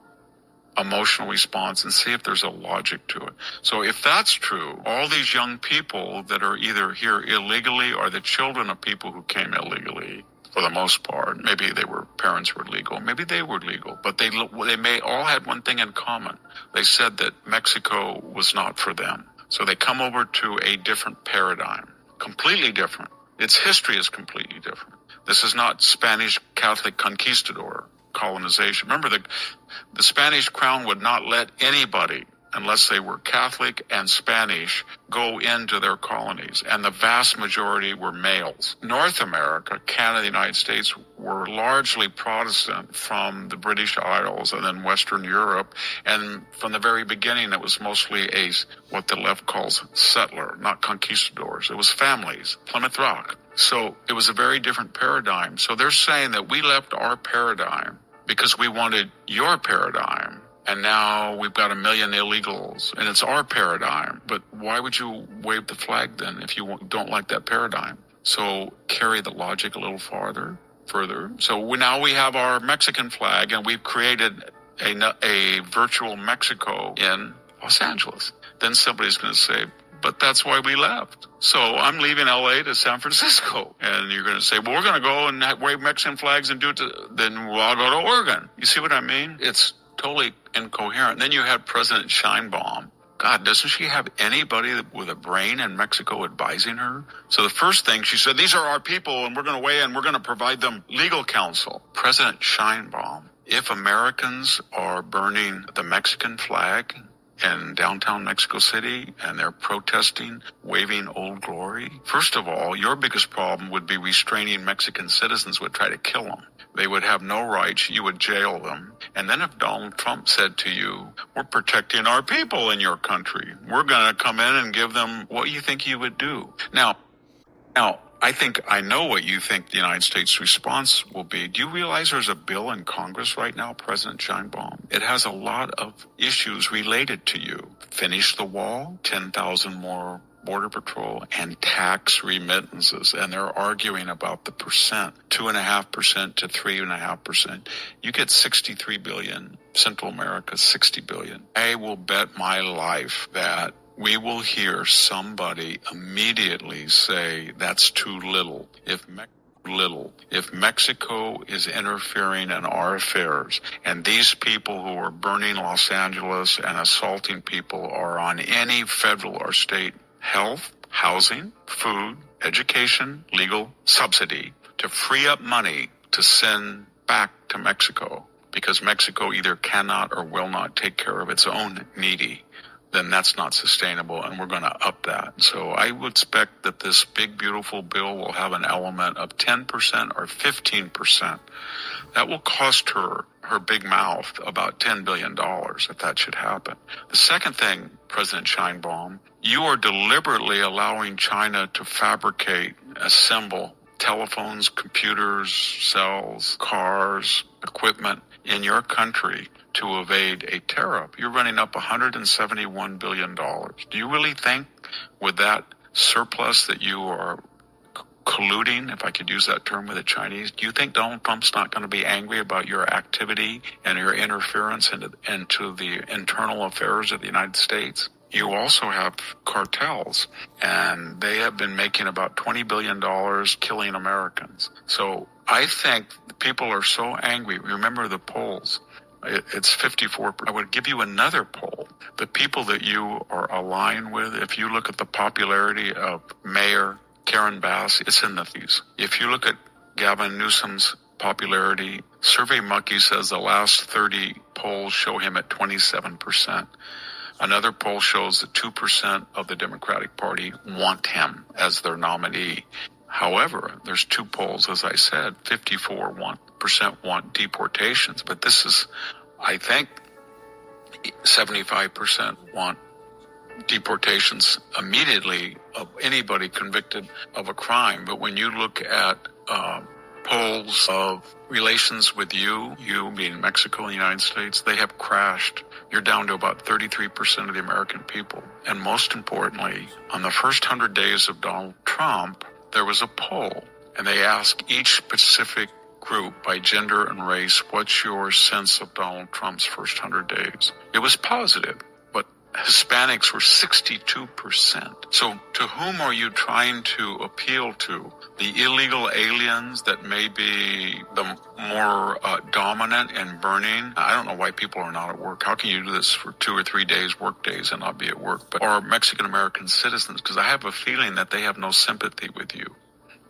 emotional response and see if there's a logic to it. So if that's true, all these young people that are either here illegally or the children of people who came illegally, for the most part, maybe parents were legal, maybe they were legal, but they may all had one thing in common. They said that Mexico was not for them. So they come over to a different paradigm, completely different. Its history is completely different. This is not Spanish Catholic conquistador colonization. Remember, the Spanish crown would not let anybody, unless they were Catholic and Spanish, go into their colonies. And the vast majority were males. North America, Canada, the United States, were largely Protestant from the British Isles and then Western Europe. And from the very beginning, it was mostly what the left calls settler, not conquistadors. It was families, Plymouth Rock. So it was a very different paradigm. So they're saying that we left our paradigm because we wanted your paradigm. And now we've got 1 million illegals, and it's our paradigm. But why would you wave the flag then if you don't like that paradigm? So carry the logic a little further. So now we have our Mexican flag, and we've created a virtual Mexico in Los Angeles. Then somebody's going to say, but that's why we left. So I'm leaving LA to San Francisco. And you're going to say, well, we're going to go and wave Mexican flags and do it. Then I'll go to Oregon. You see what I mean? It's totally incoherent. Then you have President Sheinbaum. God, doesn't she have anybody with a brain in Mexico advising her? So the first thing she said, these are our people, and we're going to weigh in, we're going to provide them legal counsel. President Sheinbaum, if Americans are burning the Mexican flag, in downtown Mexico City, and they're protesting, waving Old Glory. First of all, your biggest problem would be restraining Mexican citizens would try to kill them. They would have no rights. You would jail them. And then if Donald Trump said to you, we're protecting our people in your country, we're going to come in and give them, what do you think you would do? Now, I know what you think the United States response will be. Do you realize there's a bill in Congress right now, President Sheinbaum? It has a lot of issues related to you. Finish the wall, 10,000 more Border Patrol, and tax remittances. And they're arguing about the percent, 2.5% to 3.5%. You get 63 billion. Central America, 60 billion. I will bet my life that we will hear somebody immediately say that's too little. If Mexico is interfering in our affairs, and these people who are burning Los Angeles and assaulting people are on any federal or state health, housing, food, education, legal subsidy to free up money to send back to Mexico, because Mexico either cannot or will not take care of its own needy, then that's not sustainable, and we're going to up that. So I would expect that this big, beautiful bill will have an element of 10% or 15%. That will cost her big mouth about $10 billion if that should happen. The second thing, President Sheinbaum, you are deliberately allowing China to fabricate, assemble telephones, computers, cells, cars, equipment in your country to evade a tariff. You're running up $171 billion. Do you really think with that surplus that you are colluding, if I could use that term, with the Chinese, do you think Donald Trump's not going to be angry about your activity and your interference into the internal affairs of the United States? You also have cartels, and they have been making about $20 billion killing Americans. So I think people are so angry. Remember the polls. It's 54%. I would give you another poll. The people that you are aligned with, if you look at the popularity of Mayor Karen Bass, it's in the 30s. If you look at Gavin Newsom's popularity, SurveyMonkey says the last 30 polls show him at 27%. Another poll shows that 2% of the Democratic Party want him as their nominee. However, there's two polls, as I said, 54% want deportations, but this is, I think, 75% want deportations immediately of anybody convicted of a crime. But when you look at polls of relations with you being Mexico and the United States, they have crashed. You're down to about 33% of the American people. And most importantly, on the first 100 days of Donald Trump, there was a poll, and they asked each specific group by gender and race, what's your sense of Donald Trump's first 100 days? It was positive, but Hispanics were 62%. So to whom are you trying to appeal to? The illegal aliens that may be the more dominant in burning? I don't know why people are not at work. How can you do this for 2 or 3 days, work days, and not be at work? But or Mexican-American citizens, because I have a feeling that they have no sympathy with you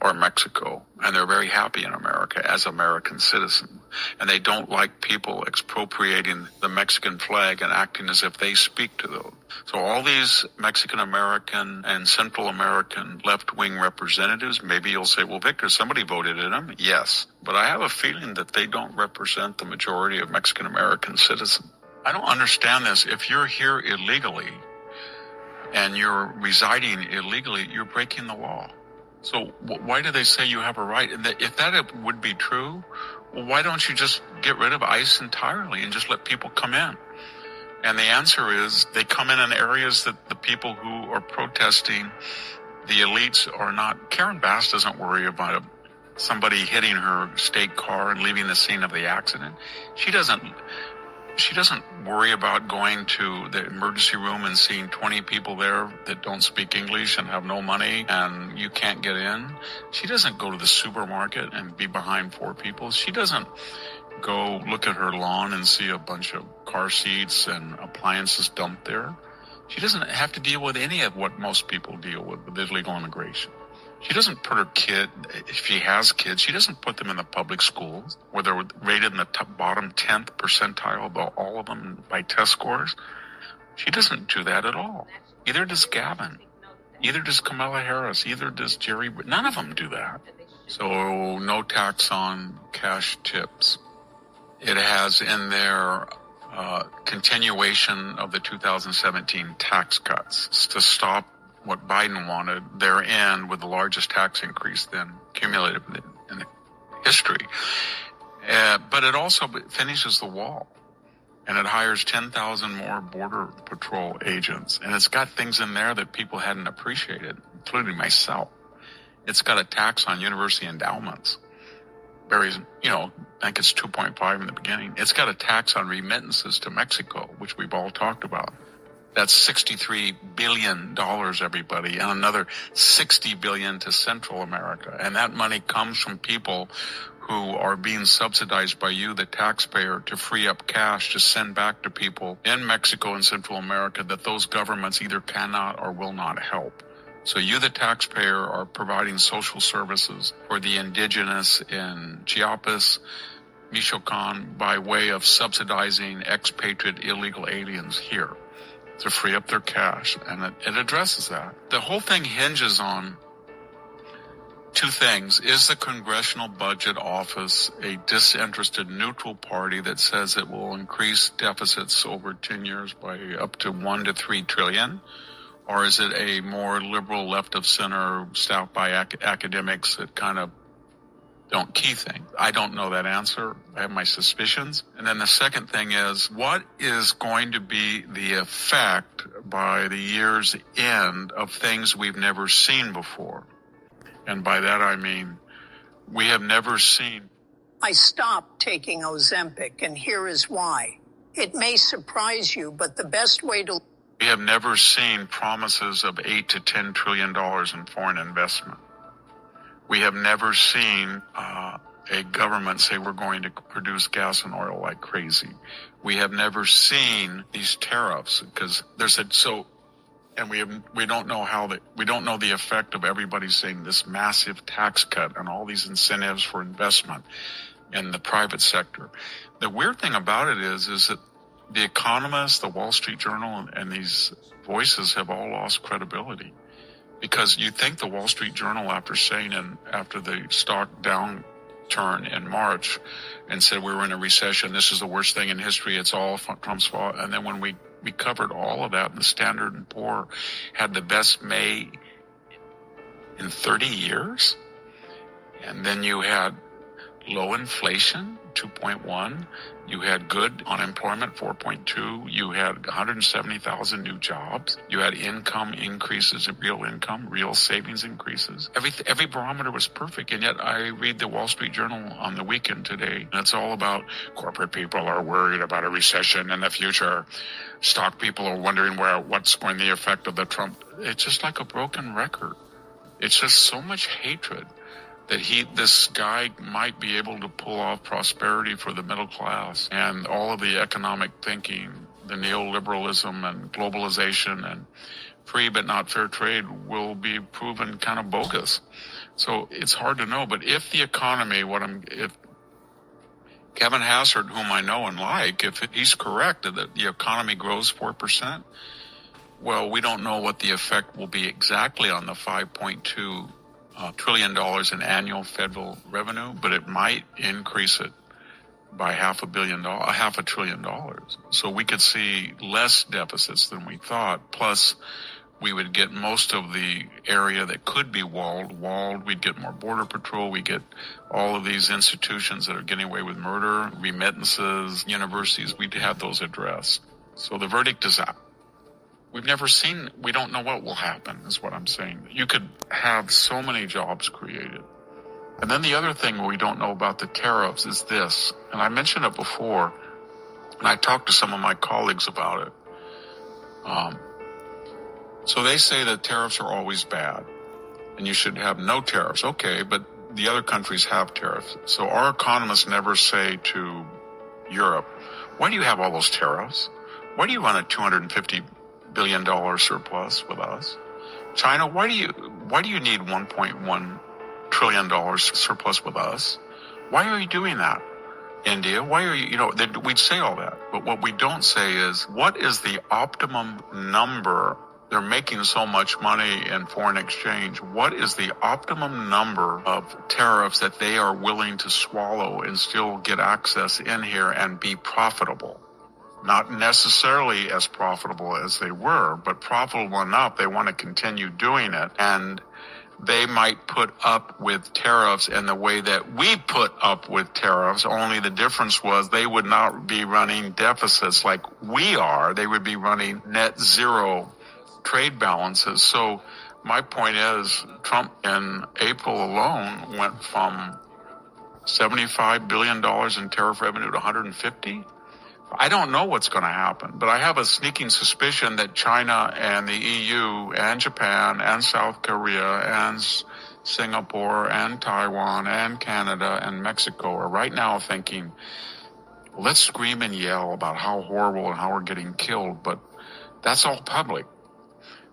or Mexico, and they're very happy in America as American citizens. And they don't like people expropriating the Mexican flag and acting as if they speak to those. So all these Mexican-American and Central American left-wing representatives, maybe you'll say, well, Victor, somebody voted in them. Yes. But I have a feeling that they don't represent the majority of Mexican-American citizens. I don't understand this. If you're here illegally and you're residing illegally, you're breaking the law. So why do they say you have a right? And if that would be true, well, why don't you just get rid of ICE entirely and just let people come in? And the answer is they come in areas that the people who are protesting, the elites, are not. Karen Bass doesn't worry about somebody hitting her state car and leaving the scene of the accident. She doesn't worry about going to the emergency room and seeing 20 people there that don't speak English and have no money and you can't get in. She doesn't go to the supermarket and be behind 4 people. She doesn't go look at her lawn and see a bunch of car seats and appliances dumped there. She doesn't have to deal with any of what most people deal with illegal immigration. She doesn't put her kid, if she has kids, she doesn't put them in the public schools where they're rated in the bottom 10th percentile of all of them by test scores. She doesn't do that at all. Either does Gavin. Either does Kamala Harris. Either does Jerry. None of them do that. So no tax on cash tips. It has in there continuation of the 2017 tax cuts to stop what Biden wanted. They're in with the largest tax increase then accumulated in history. But it also finishes the wall. And it hires 10,000 more Border Patrol agents. And it's got things in there that people hadn't appreciated, including myself. It's got a tax on university endowments. I think it's 2.5 in the beginning. It's got a tax on remittances to Mexico, which we've all talked about. That's $63 billion, everybody, and another $60 billion to Central America. And that money comes from people who are being subsidized by you, the taxpayer, to free up cash to send back to people in Mexico and Central America that those governments either cannot or will not help. So you, the taxpayer, are providing social services for the indigenous in Chiapas, Michoacan, by way of subsidizing expatriate illegal aliens here to free up their cash. And it addresses that. The whole thing hinges on two things. Is the Congressional Budget Office a disinterested neutral party that says it will increase deficits over 10 years by up to 1 to 3 trillion? Or is it a more liberal, left of center, staffed by academics that kind of don't key things? I don't know that answer. I have my suspicions. And then the second thing is, what is going to be the effect by the year's end of things we've never seen before? And by that I mean, we have never seen. I stopped taking Ozempic, and here is why. It may surprise you, but the best way to... We have never seen promises of $8 to $10 trillion in foreign investment. We have never seen a government say we're going to produce gas and oil like crazy. We have never seen these tariffs because there's and we don't know the effect of everybody saying this massive tax cut and all these incentives for investment in the private sector. The weird thing about it is that the Economist, the Wall Street Journal, and these voices have all lost credibility. Because you think the Wall Street Journal, after the stock downturn in March and said we were in a recession, this is the worst thing in history, it's all Trump's fault. And then when we covered all of that, and the Standard & Poor had the best May in 30 years. And then you had low inflation, 2.1. You had good unemployment, 4.2. You had 170,000 new jobs. You had income increases in real income, real savings increases. Every barometer was perfect. And yet I read the Wall Street Journal on the weekend today, and it's all about corporate people are worried about a recession in the future. Stock people are wondering what's going to be the effect of the Trump. It's just like a broken record. It's just so much hatred that this guy might be able to pull off prosperity for the middle class, and all of the economic thinking, the neoliberalism and globalization and free but not fair trade will be proven kind of bogus. So it's hard to know. But if the economy, if Kevin Hassard, whom I know and like, if he's correct that the economy grows 4%, well, we don't know what the effect will be exactly on the $5.2 trillion in annual federal revenue, but it might increase it by $500 billion. So we could see less deficits than we thought. Plus, we would get most of the area that could be walled. We'd get more Border Patrol. We get all of these institutions that are getting away with murder, remittances, universities. We'd have those addressed. So the verdict is out. We don't know what will happen, is what I'm saying. You could have so many jobs created. And then the other thing we don't know about the tariffs is this, and I mentioned it before, and I talked to some of my colleagues about it. So they say that tariffs are always bad, and you should have no tariffs. Okay, but the other countries have tariffs. So our economists never say to Europe, why do you have all those tariffs? Why do you run a $250 billion surplus with us? China, why do you need $1.1 trillion surplus with us? Why are you doing that? India, why are you, we'd say all that. But what we don't say is, what is the optimum number? They're making so much money in foreign exchange. What is the optimum number of tariffs that they are willing to swallow and still get access in here and be profitable? Not necessarily as profitable as they were, but profitable enough they want to continue doing it. And they might put up with tariffs in the way that we put up with tariffs, only the difference was they would not be running deficits like we are. They would be running net zero trade balances. So my point is, Trump in April alone went from $75 billion in tariff revenue to 150. I don't know what's going to happen, but I have a sneaking suspicion that China and the EU and Japan and South Korea and Singapore and Taiwan and Canada and Mexico are right now thinking, let's scream and yell about how horrible and how we're getting killed, but that's all public.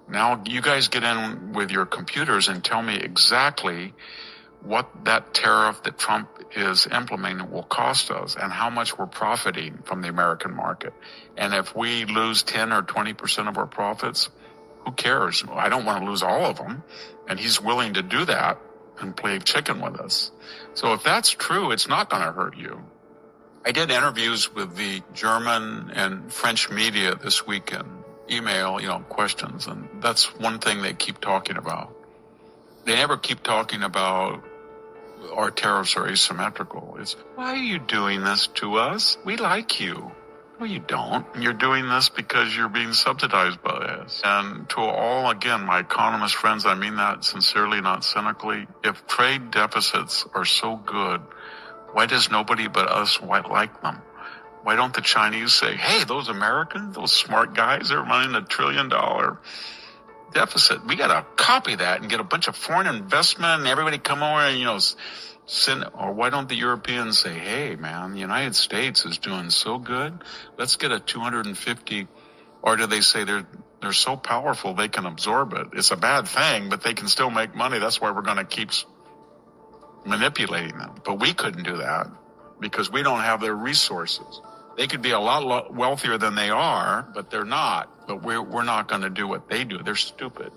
Now you guys get in with your computers and tell me exactly what that tariff that Trump is implementing will cost us and how much we're profiting from the American market. And if we lose 10 or 20% of our profits, who cares? I don't want to lose all of them. And he's willing to do that and play chicken with us. So if that's true, it's not going to hurt you. I did interviews with the German and French media this weekend, email, questions. And that's one thing they keep talking about. They never keep talking about our tariffs are asymmetrical. It's, why are you doing this to us? We like you. No, you don't. You're doing this because you're being subsidized by us. And to all, again, my economist friends, I mean that sincerely, not cynically. If trade deficits are so good, why does nobody but us like them? Why don't the Chinese say, hey, those Americans, those smart guys, they're running $1 trillion deficit. We got to copy that and get a bunch of foreign investment and everybody come over and, send, or why don't the Europeans say, hey, man, the United States is doing so good. Let's get a 250, or do they say they're so powerful they can absorb it? It's a bad thing, but they can still make money. That's why we're going to keep manipulating them. But we couldn't do that because we don't have their resources. They could be a lot wealthier than they are, but they're not. But we're not going to do what they do. They're stupid.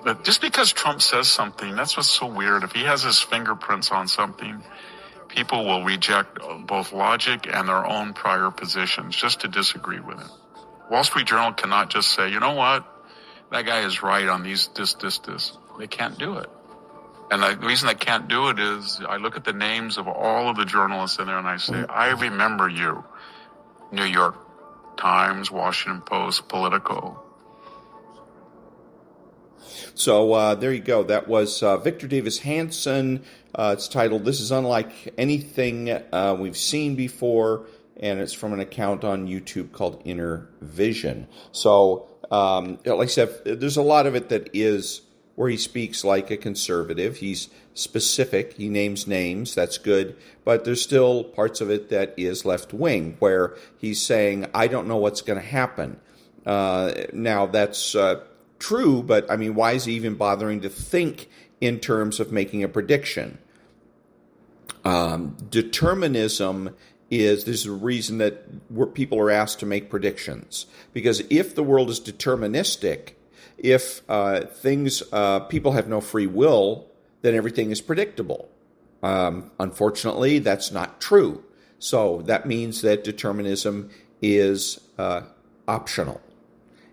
But just because Trump says something, that's what's so weird. If he has his fingerprints on something, people will reject both logic and their own prior positions just to disagree with it. Wall Street Journal cannot just say, you know what, that guy is right on this. They can't do it. And the reason I can't do it is I look at the names of all of the journalists in there and I say, I remember you. New York Times, Washington Post, Politico. So there you go. That was Victor Davis Hanson. It's titled, This is Unlike Anything We've Seen Before, and it's from an account on YouTube called Inner Vision. So, like I said, there's a lot of it that is where he speaks like a conservative. He's specific. He names names. That's good. But there's still parts of it that is left-wing, where he's saying, I don't know what's going to happen. Now, that's true, but, I mean, why is he even bothering to think in terms of making a prediction? Determinism there's a reason that people are asked to make predictions. Because if the world is deterministic, if people have no free will, then everything is predictable. Unfortunately, that's not true. So that means that determinism is optional.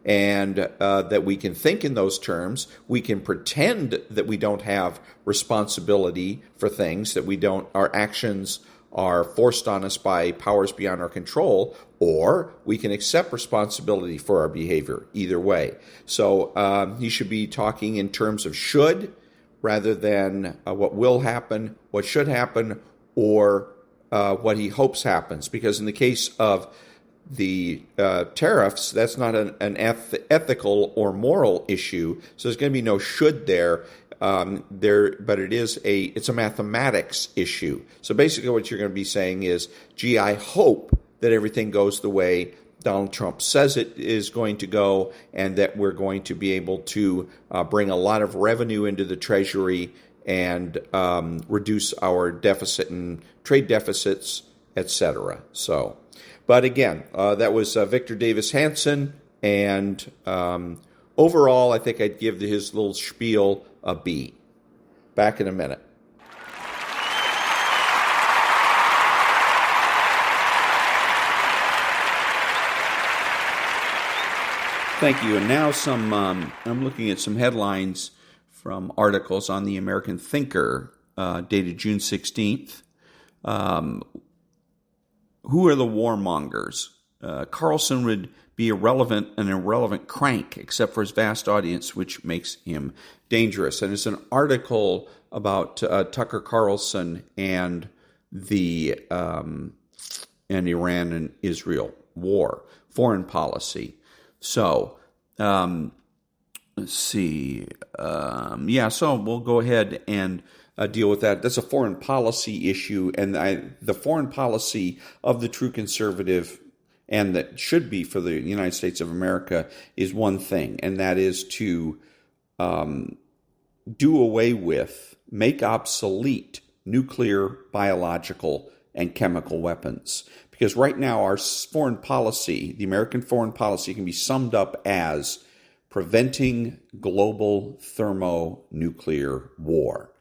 And that we can think in those terms. We can pretend that we don't have responsibility for things, that our actions are forced on us by powers beyond our control, or we can accept responsibility for our behavior. Either way. So he should be talking in terms of should rather than what will happen, what should happen, or what he hopes happens. Because in the case of the tariffs, that's not an ethical or moral issue, so there's going to be no should there. But it's a mathematics issue. So basically what you're going to be saying is, gee, I hope that everything goes the way Donald Trump says it is going to go, and that we're going to be able to bring a lot of revenue into the Treasury and reduce our deficit and trade deficits, etc. So, but again, that was Victor Davis Hanson, and overall, I think I'd give his little spiel a B. Back in a minute. Thank you. And now I'm looking at some headlines from articles on the American Thinker, dated June 16th. Who are the warmongers? Carlson would be an irrelevant crank, except for his vast audience, which makes him dangerous. And it's an article about Tucker Carlson and the and Iran and Israel war, foreign policy. So, let's see. So we'll go ahead and deal with that. That's a foreign policy issue, and the foreign policy of the true conservative, and that should be for the United States of America, is one thing, and that is to do away with, make obsolete nuclear, biological, and chemical weapons. Because right now our foreign policy, the American foreign policy, can be summed up as preventing global thermonuclear war.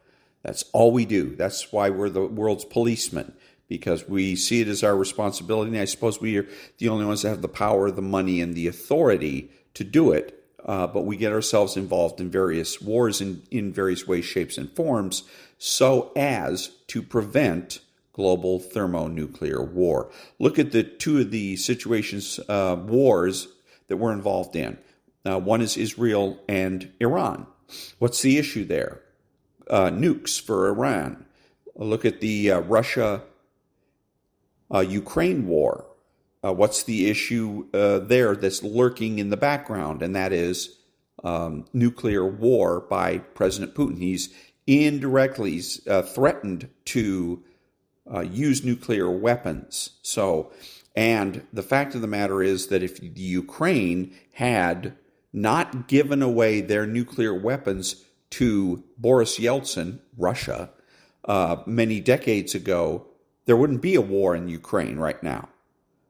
That's all we do. That's why we're the world's policemen, because we see it as our responsibility. And I suppose we are the only ones that have the power, the money, and the authority to do it. But we get ourselves involved in various wars in various ways, shapes, and forms, so as to prevent global thermonuclear war. Look at the two of the situations, wars that we're involved in. One is Israel and Iran. What's the issue there? Nukes for Iran. Look at the Russia-Ukraine war. What's the issue there that's lurking in the background? And that is nuclear war by President Putin. He's indirectly threatened to use nuclear weapons. So, and the fact of the matter is that if the Ukraine had not given away their nuclear weapons to Boris Yeltsin, Russia, many decades ago, there wouldn't be a war in Ukraine right now.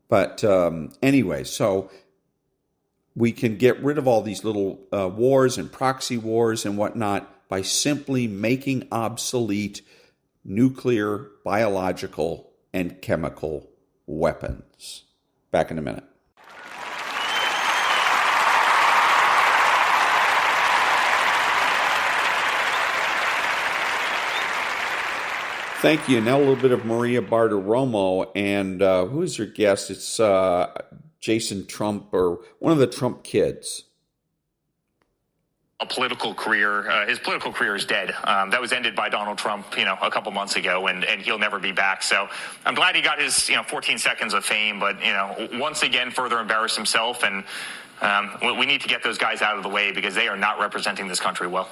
But anyway, so we can get rid of all these little wars and proxy wars and whatnot by simply making obsolete nuclear, biological, and chemical weapons. Back in a minute. Thank you. Now a little bit of Maria Bartiromo, and who is your guest? It's Jason Trump, or one of the Trump kids. A political career. His political career is dead. That was ended by Donald Trump, a couple months ago, and he'll never be back. So I'm glad he got his, 14 seconds of fame, but, once again, further embarrassed himself. And we need to get those guys out of the way because they are not representing this country well.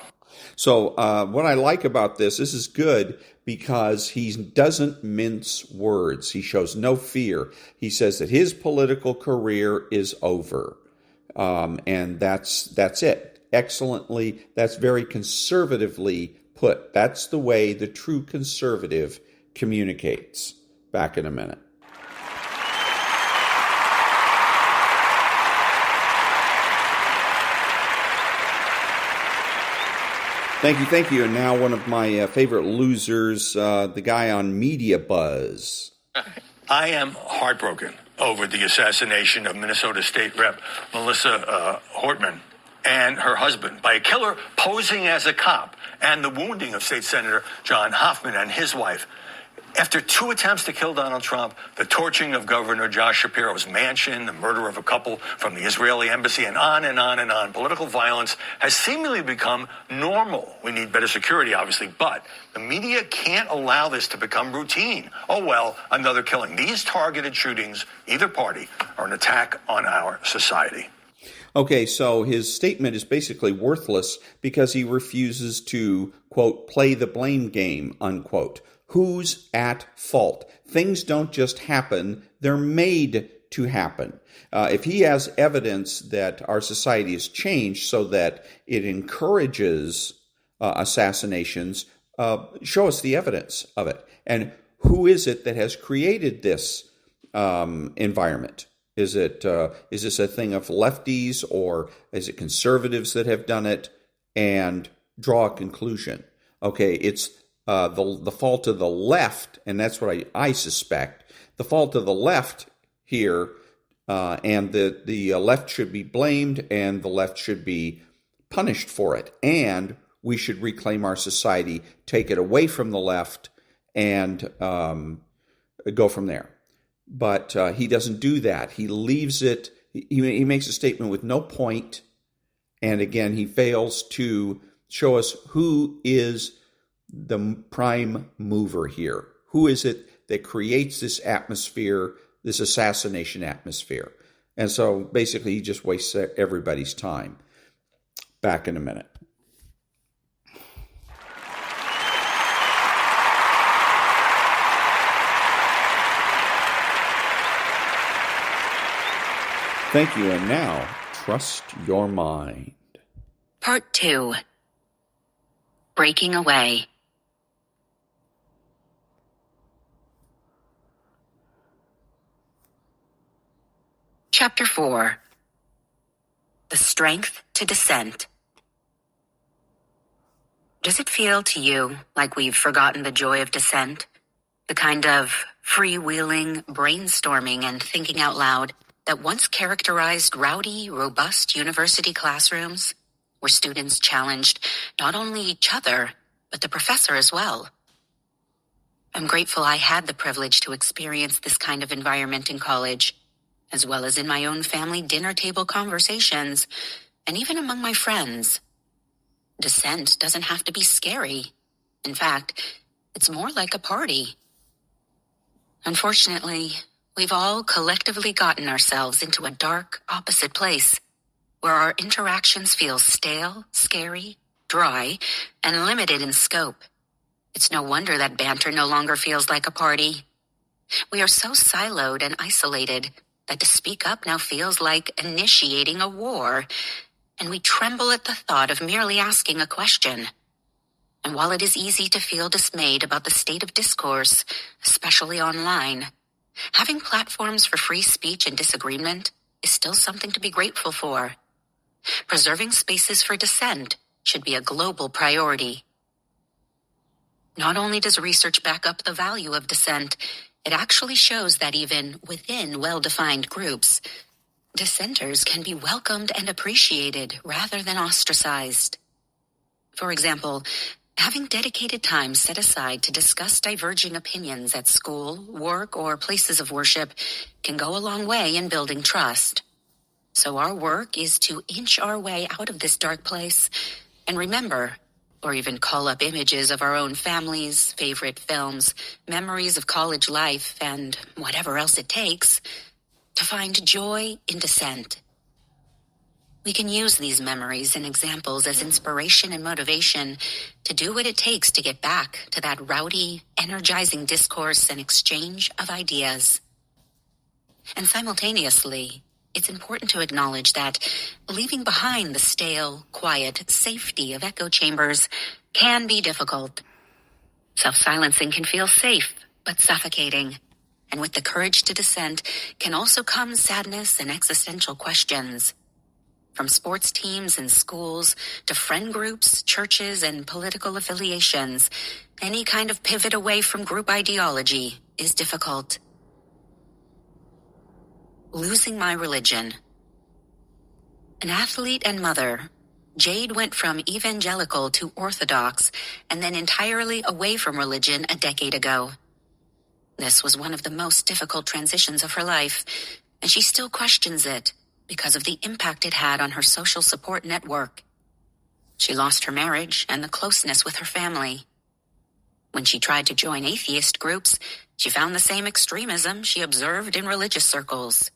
So what I like about this is good because he doesn't mince words. He shows no fear. He says that his political career is over. And that's it. Excellently, that's very conservatively put. That's the way the true conservative communicates. Back in a minute. Thank you. And now one of my favorite losers, the guy on Media Buzz. I am heartbroken over the assassination of Minnesota State Rep Melissa Hortman and her husband by a killer posing as a cop, and the wounding of State Senator John Hoffman and his wife. After 2 attempts to kill Donald Trump, the torching of Governor Josh Shapiro's mansion, the murder of a couple from the Israeli embassy, and on and on and on, political violence has seemingly become normal. We need better security, obviously, but the media can't allow this to become routine. Oh, well, another killing. These targeted shootings, either party, are an attack on our society. Okay, so his statement is basically worthless because he refuses to, quote, play the blame game, unquote. Who's at fault? Things don't just happen, they're made to happen. If he has evidence that our society has changed so that it encourages assassinations, show us the evidence of it. And who is it that has created this environment? Is this a thing of lefties, or is it conservatives that have done it? And draw a conclusion. Okay, it's the fault of the left, and that's what I suspect. The fault of the left here, and the left should be blamed, and the left should be punished for it. And we should reclaim our society, take it away from the left, and go from there. But he doesn't do that. He leaves it. He makes a statement with no point, and again, he fails to show us who is the prime mover here. Who is it that creates this atmosphere, this assassination atmosphere? And so basically he just wastes everybody's time. Back in a minute. Thank you. And now, trust your mind. Part 2. Breaking Away. Chapter 4. The Strength to Dissent. Does it feel to you like we've forgotten the joy of dissent? The kind of freewheeling, brainstorming, and thinking out loud that once characterized rowdy, robust university classrooms, where students challenged not only each other, but the professor as well. I'm grateful I had the privilege to experience this kind of environment in college, as well as in my own family dinner table conversations, and even among my friends. Dissent doesn't have to be scary. In fact, it's more like a party. Unfortunately, we've all collectively gotten ourselves into a dark, opposite place, where our interactions feel stale, scary, dry, and limited in scope. It's no wonder that banter no longer feels like a party. We are so siloed and isolated that to speak up now feels like initiating a war, and we tremble at the thought of merely asking a question. And while it is easy to feel dismayed about the state of discourse, especially online, having platforms for free speech and disagreement is still something to be grateful for. Preserving spaces for dissent should be a global priority. Not only does research back up the value of dissent, it actually shows that even within well-defined groups, dissenters can be welcomed and appreciated rather than ostracized. For example, having dedicated time set aside to discuss diverging opinions at school, work, or places of worship can go a long way in building trust. So our work is to inch our way out of this dark place and remember, or even call up images of our own families, favorite films, memories of college life, and whatever else it takes, to find joy in dissent. We can use these memories and examples as inspiration and motivation to do what it takes to get back to that rowdy, energizing discourse and exchange of ideas. And simultaneously, it's important to acknowledge that leaving behind the stale, quiet safety of echo chambers can be difficult. Self-silencing can feel safe, but suffocating. And with the courage to dissent can also come sadness and existential questions. From sports teams and schools to friend groups, churches, and political affiliations, any kind of pivot away from group ideology is difficult. Losing my religion. An athlete and mother, Jade went from evangelical to Orthodox and then entirely away from religion a decade ago. This was one of the most difficult transitions of her life, and she still questions it because of the impact it had on her social support network. She lost her marriage and the closeness with her family. When she tried to join atheist groups, she found the same extremism she observed in religious circles.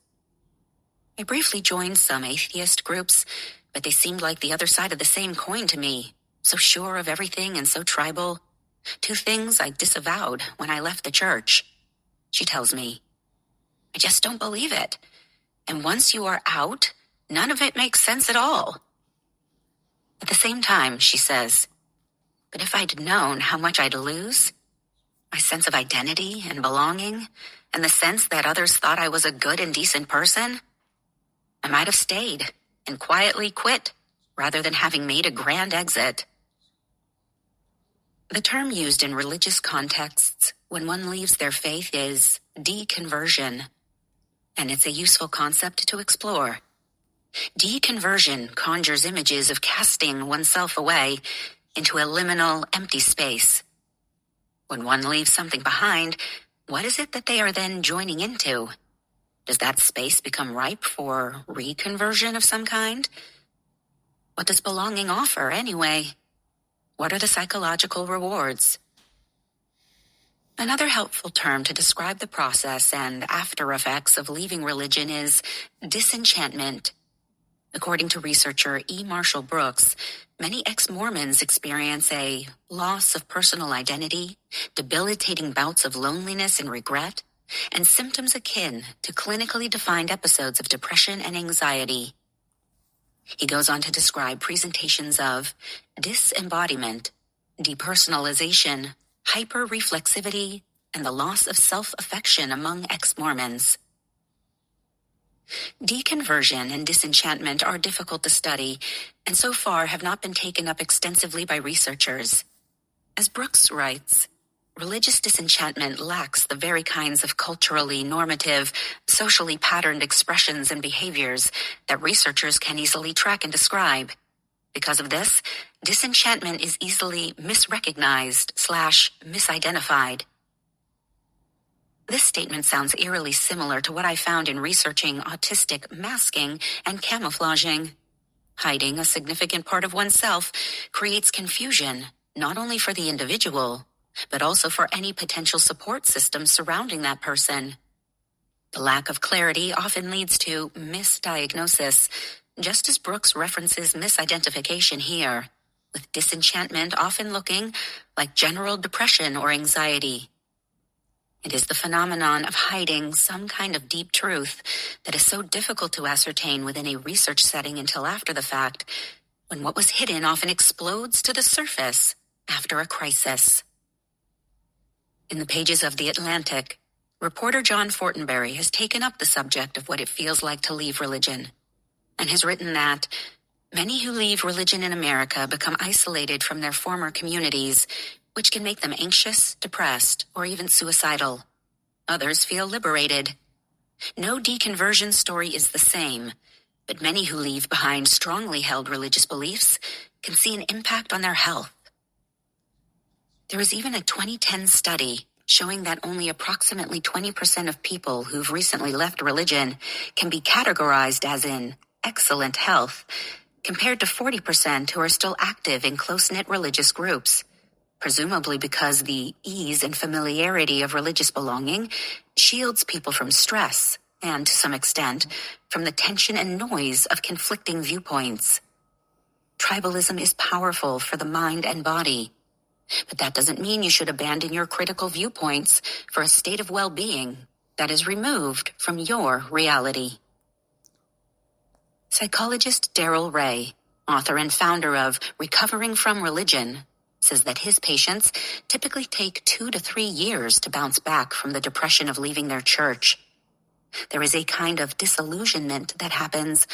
I briefly joined some atheist groups, but they seemed like the other side of the same coin to me, so sure of everything and so tribal. Two things I disavowed when I left the church. She tells me, I just don't believe it. And once you are out, none of it makes sense at all. At the same time, she says, But if I'd known how much I'd lose, my sense of identity and belonging, and the sense that others thought I was a good and decent person, I might have stayed and quietly quit rather than having made a grand exit. The term used in religious contexts when one leaves their faith is deconversion, and it's a useful concept to explore. Deconversion conjures images of casting oneself away into a liminal, empty space. When one leaves something behind, what is it that they are then joining into? Does that space become ripe for reconversion of some kind? What does belonging offer anyway? What are the psychological rewards? Another helpful term to describe the process and after effects of leaving religion is disenchantment. According to researcher E. Marshall Brooks, many ex-Mormons experience a loss of personal identity, debilitating bouts of loneliness and regret, and symptoms akin to clinically defined episodes of depression and anxiety. He goes on to describe presentations of disembodiment, depersonalization, hyper-reflexivity, and the loss of self-affection among ex-Mormons. Deconversion and disenchantment are difficult to study, and so far have not been taken up extensively by researchers. As Brooks writes, religious disenchantment lacks the very kinds of culturally normative, socially patterned expressions and behaviors that researchers can easily track and describe. Because of this, disenchantment is easily misrecognized/misidentified. This statement sounds eerily similar to what I found in researching autistic masking and camouflaging. Hiding a significant part of oneself creates confusion, not only for the individual, but also for any potential support system surrounding that person. The lack of clarity often leads to misdiagnosis, just as Brooks references misidentification here, with disenchantment often looking like general depression or anxiety. It is the phenomenon of hiding some kind of deep truth that is so difficult to ascertain within a research setting until after the fact, when what was hidden often explodes to the surface after a crisis. In the pages of The Atlantic, reporter John Fortenberry has taken up the subject of what it feels like to leave religion, and has written that many who leave religion in America become isolated from their former communities, which can make them anxious, depressed, or even suicidal. Others feel liberated. No deconversion story is the same, but many who leave behind strongly held religious beliefs can see an impact on their health. There is even a 2010 study showing that only approximately 20% of people who've recently left religion can be categorized as in excellent health, compared to 40% who are still active in close-knit religious groups, presumably because the ease and familiarity of religious belonging shields people from stress and, to some extent, from the tension and noise of conflicting viewpoints. Tribalism is powerful for the mind and body, but that doesn't mean you should abandon your critical viewpoints for a state of well-being that is removed from your reality. Psychologist Darrell Ray, author and founder of Recovering from Religion, says that his patients typically take 2 to 3 years to bounce back from the depression of leaving their church. There is a kind of disillusionment that happens,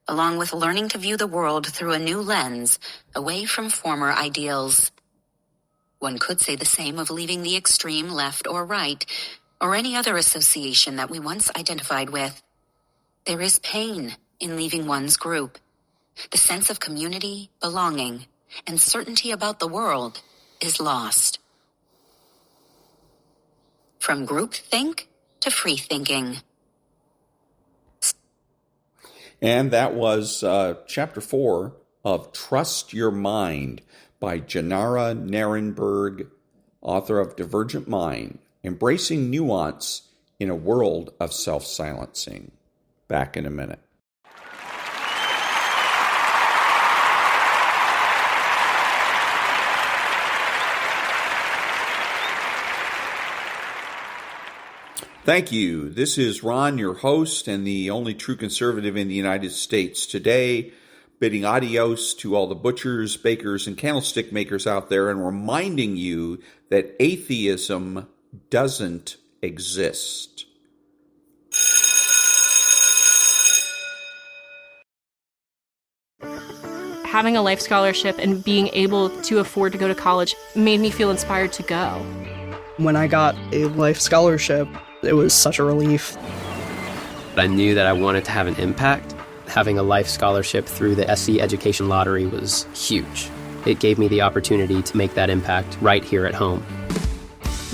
along with learning to view the world through a new lens, away from former ideals. One could say the same of leaving the extreme left or right, or any other association that we once identified with. There is pain in leaving one's group. The sense of community, belonging, and certainty about the world is lost. From groupthink to free thinking. And that was Chapter 4 of Trust Your Mind by Janara Narenberg, author of Divergent Mind, Embracing Nuance in a World of Self-Silencing. Back in a minute. Thank you. This is Ron, your host and the only true conservative in the United States. Today, bidding adios to all the butchers, bakers, and candlestick makers out there and reminding you that atheism doesn't exist. Having a life scholarship and being able to afford to go to college made me feel inspired to go. When I got a life scholarship, it was such a relief. I knew that I wanted to have an impact. Having a life scholarship through the SC Education Lottery was huge. It gave me the opportunity to make that impact right here at home.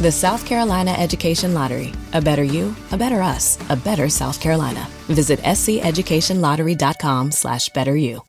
The South Carolina Education Lottery. A better you, a better us, a better South Carolina. Visit sceducationlottery.com/betteryou.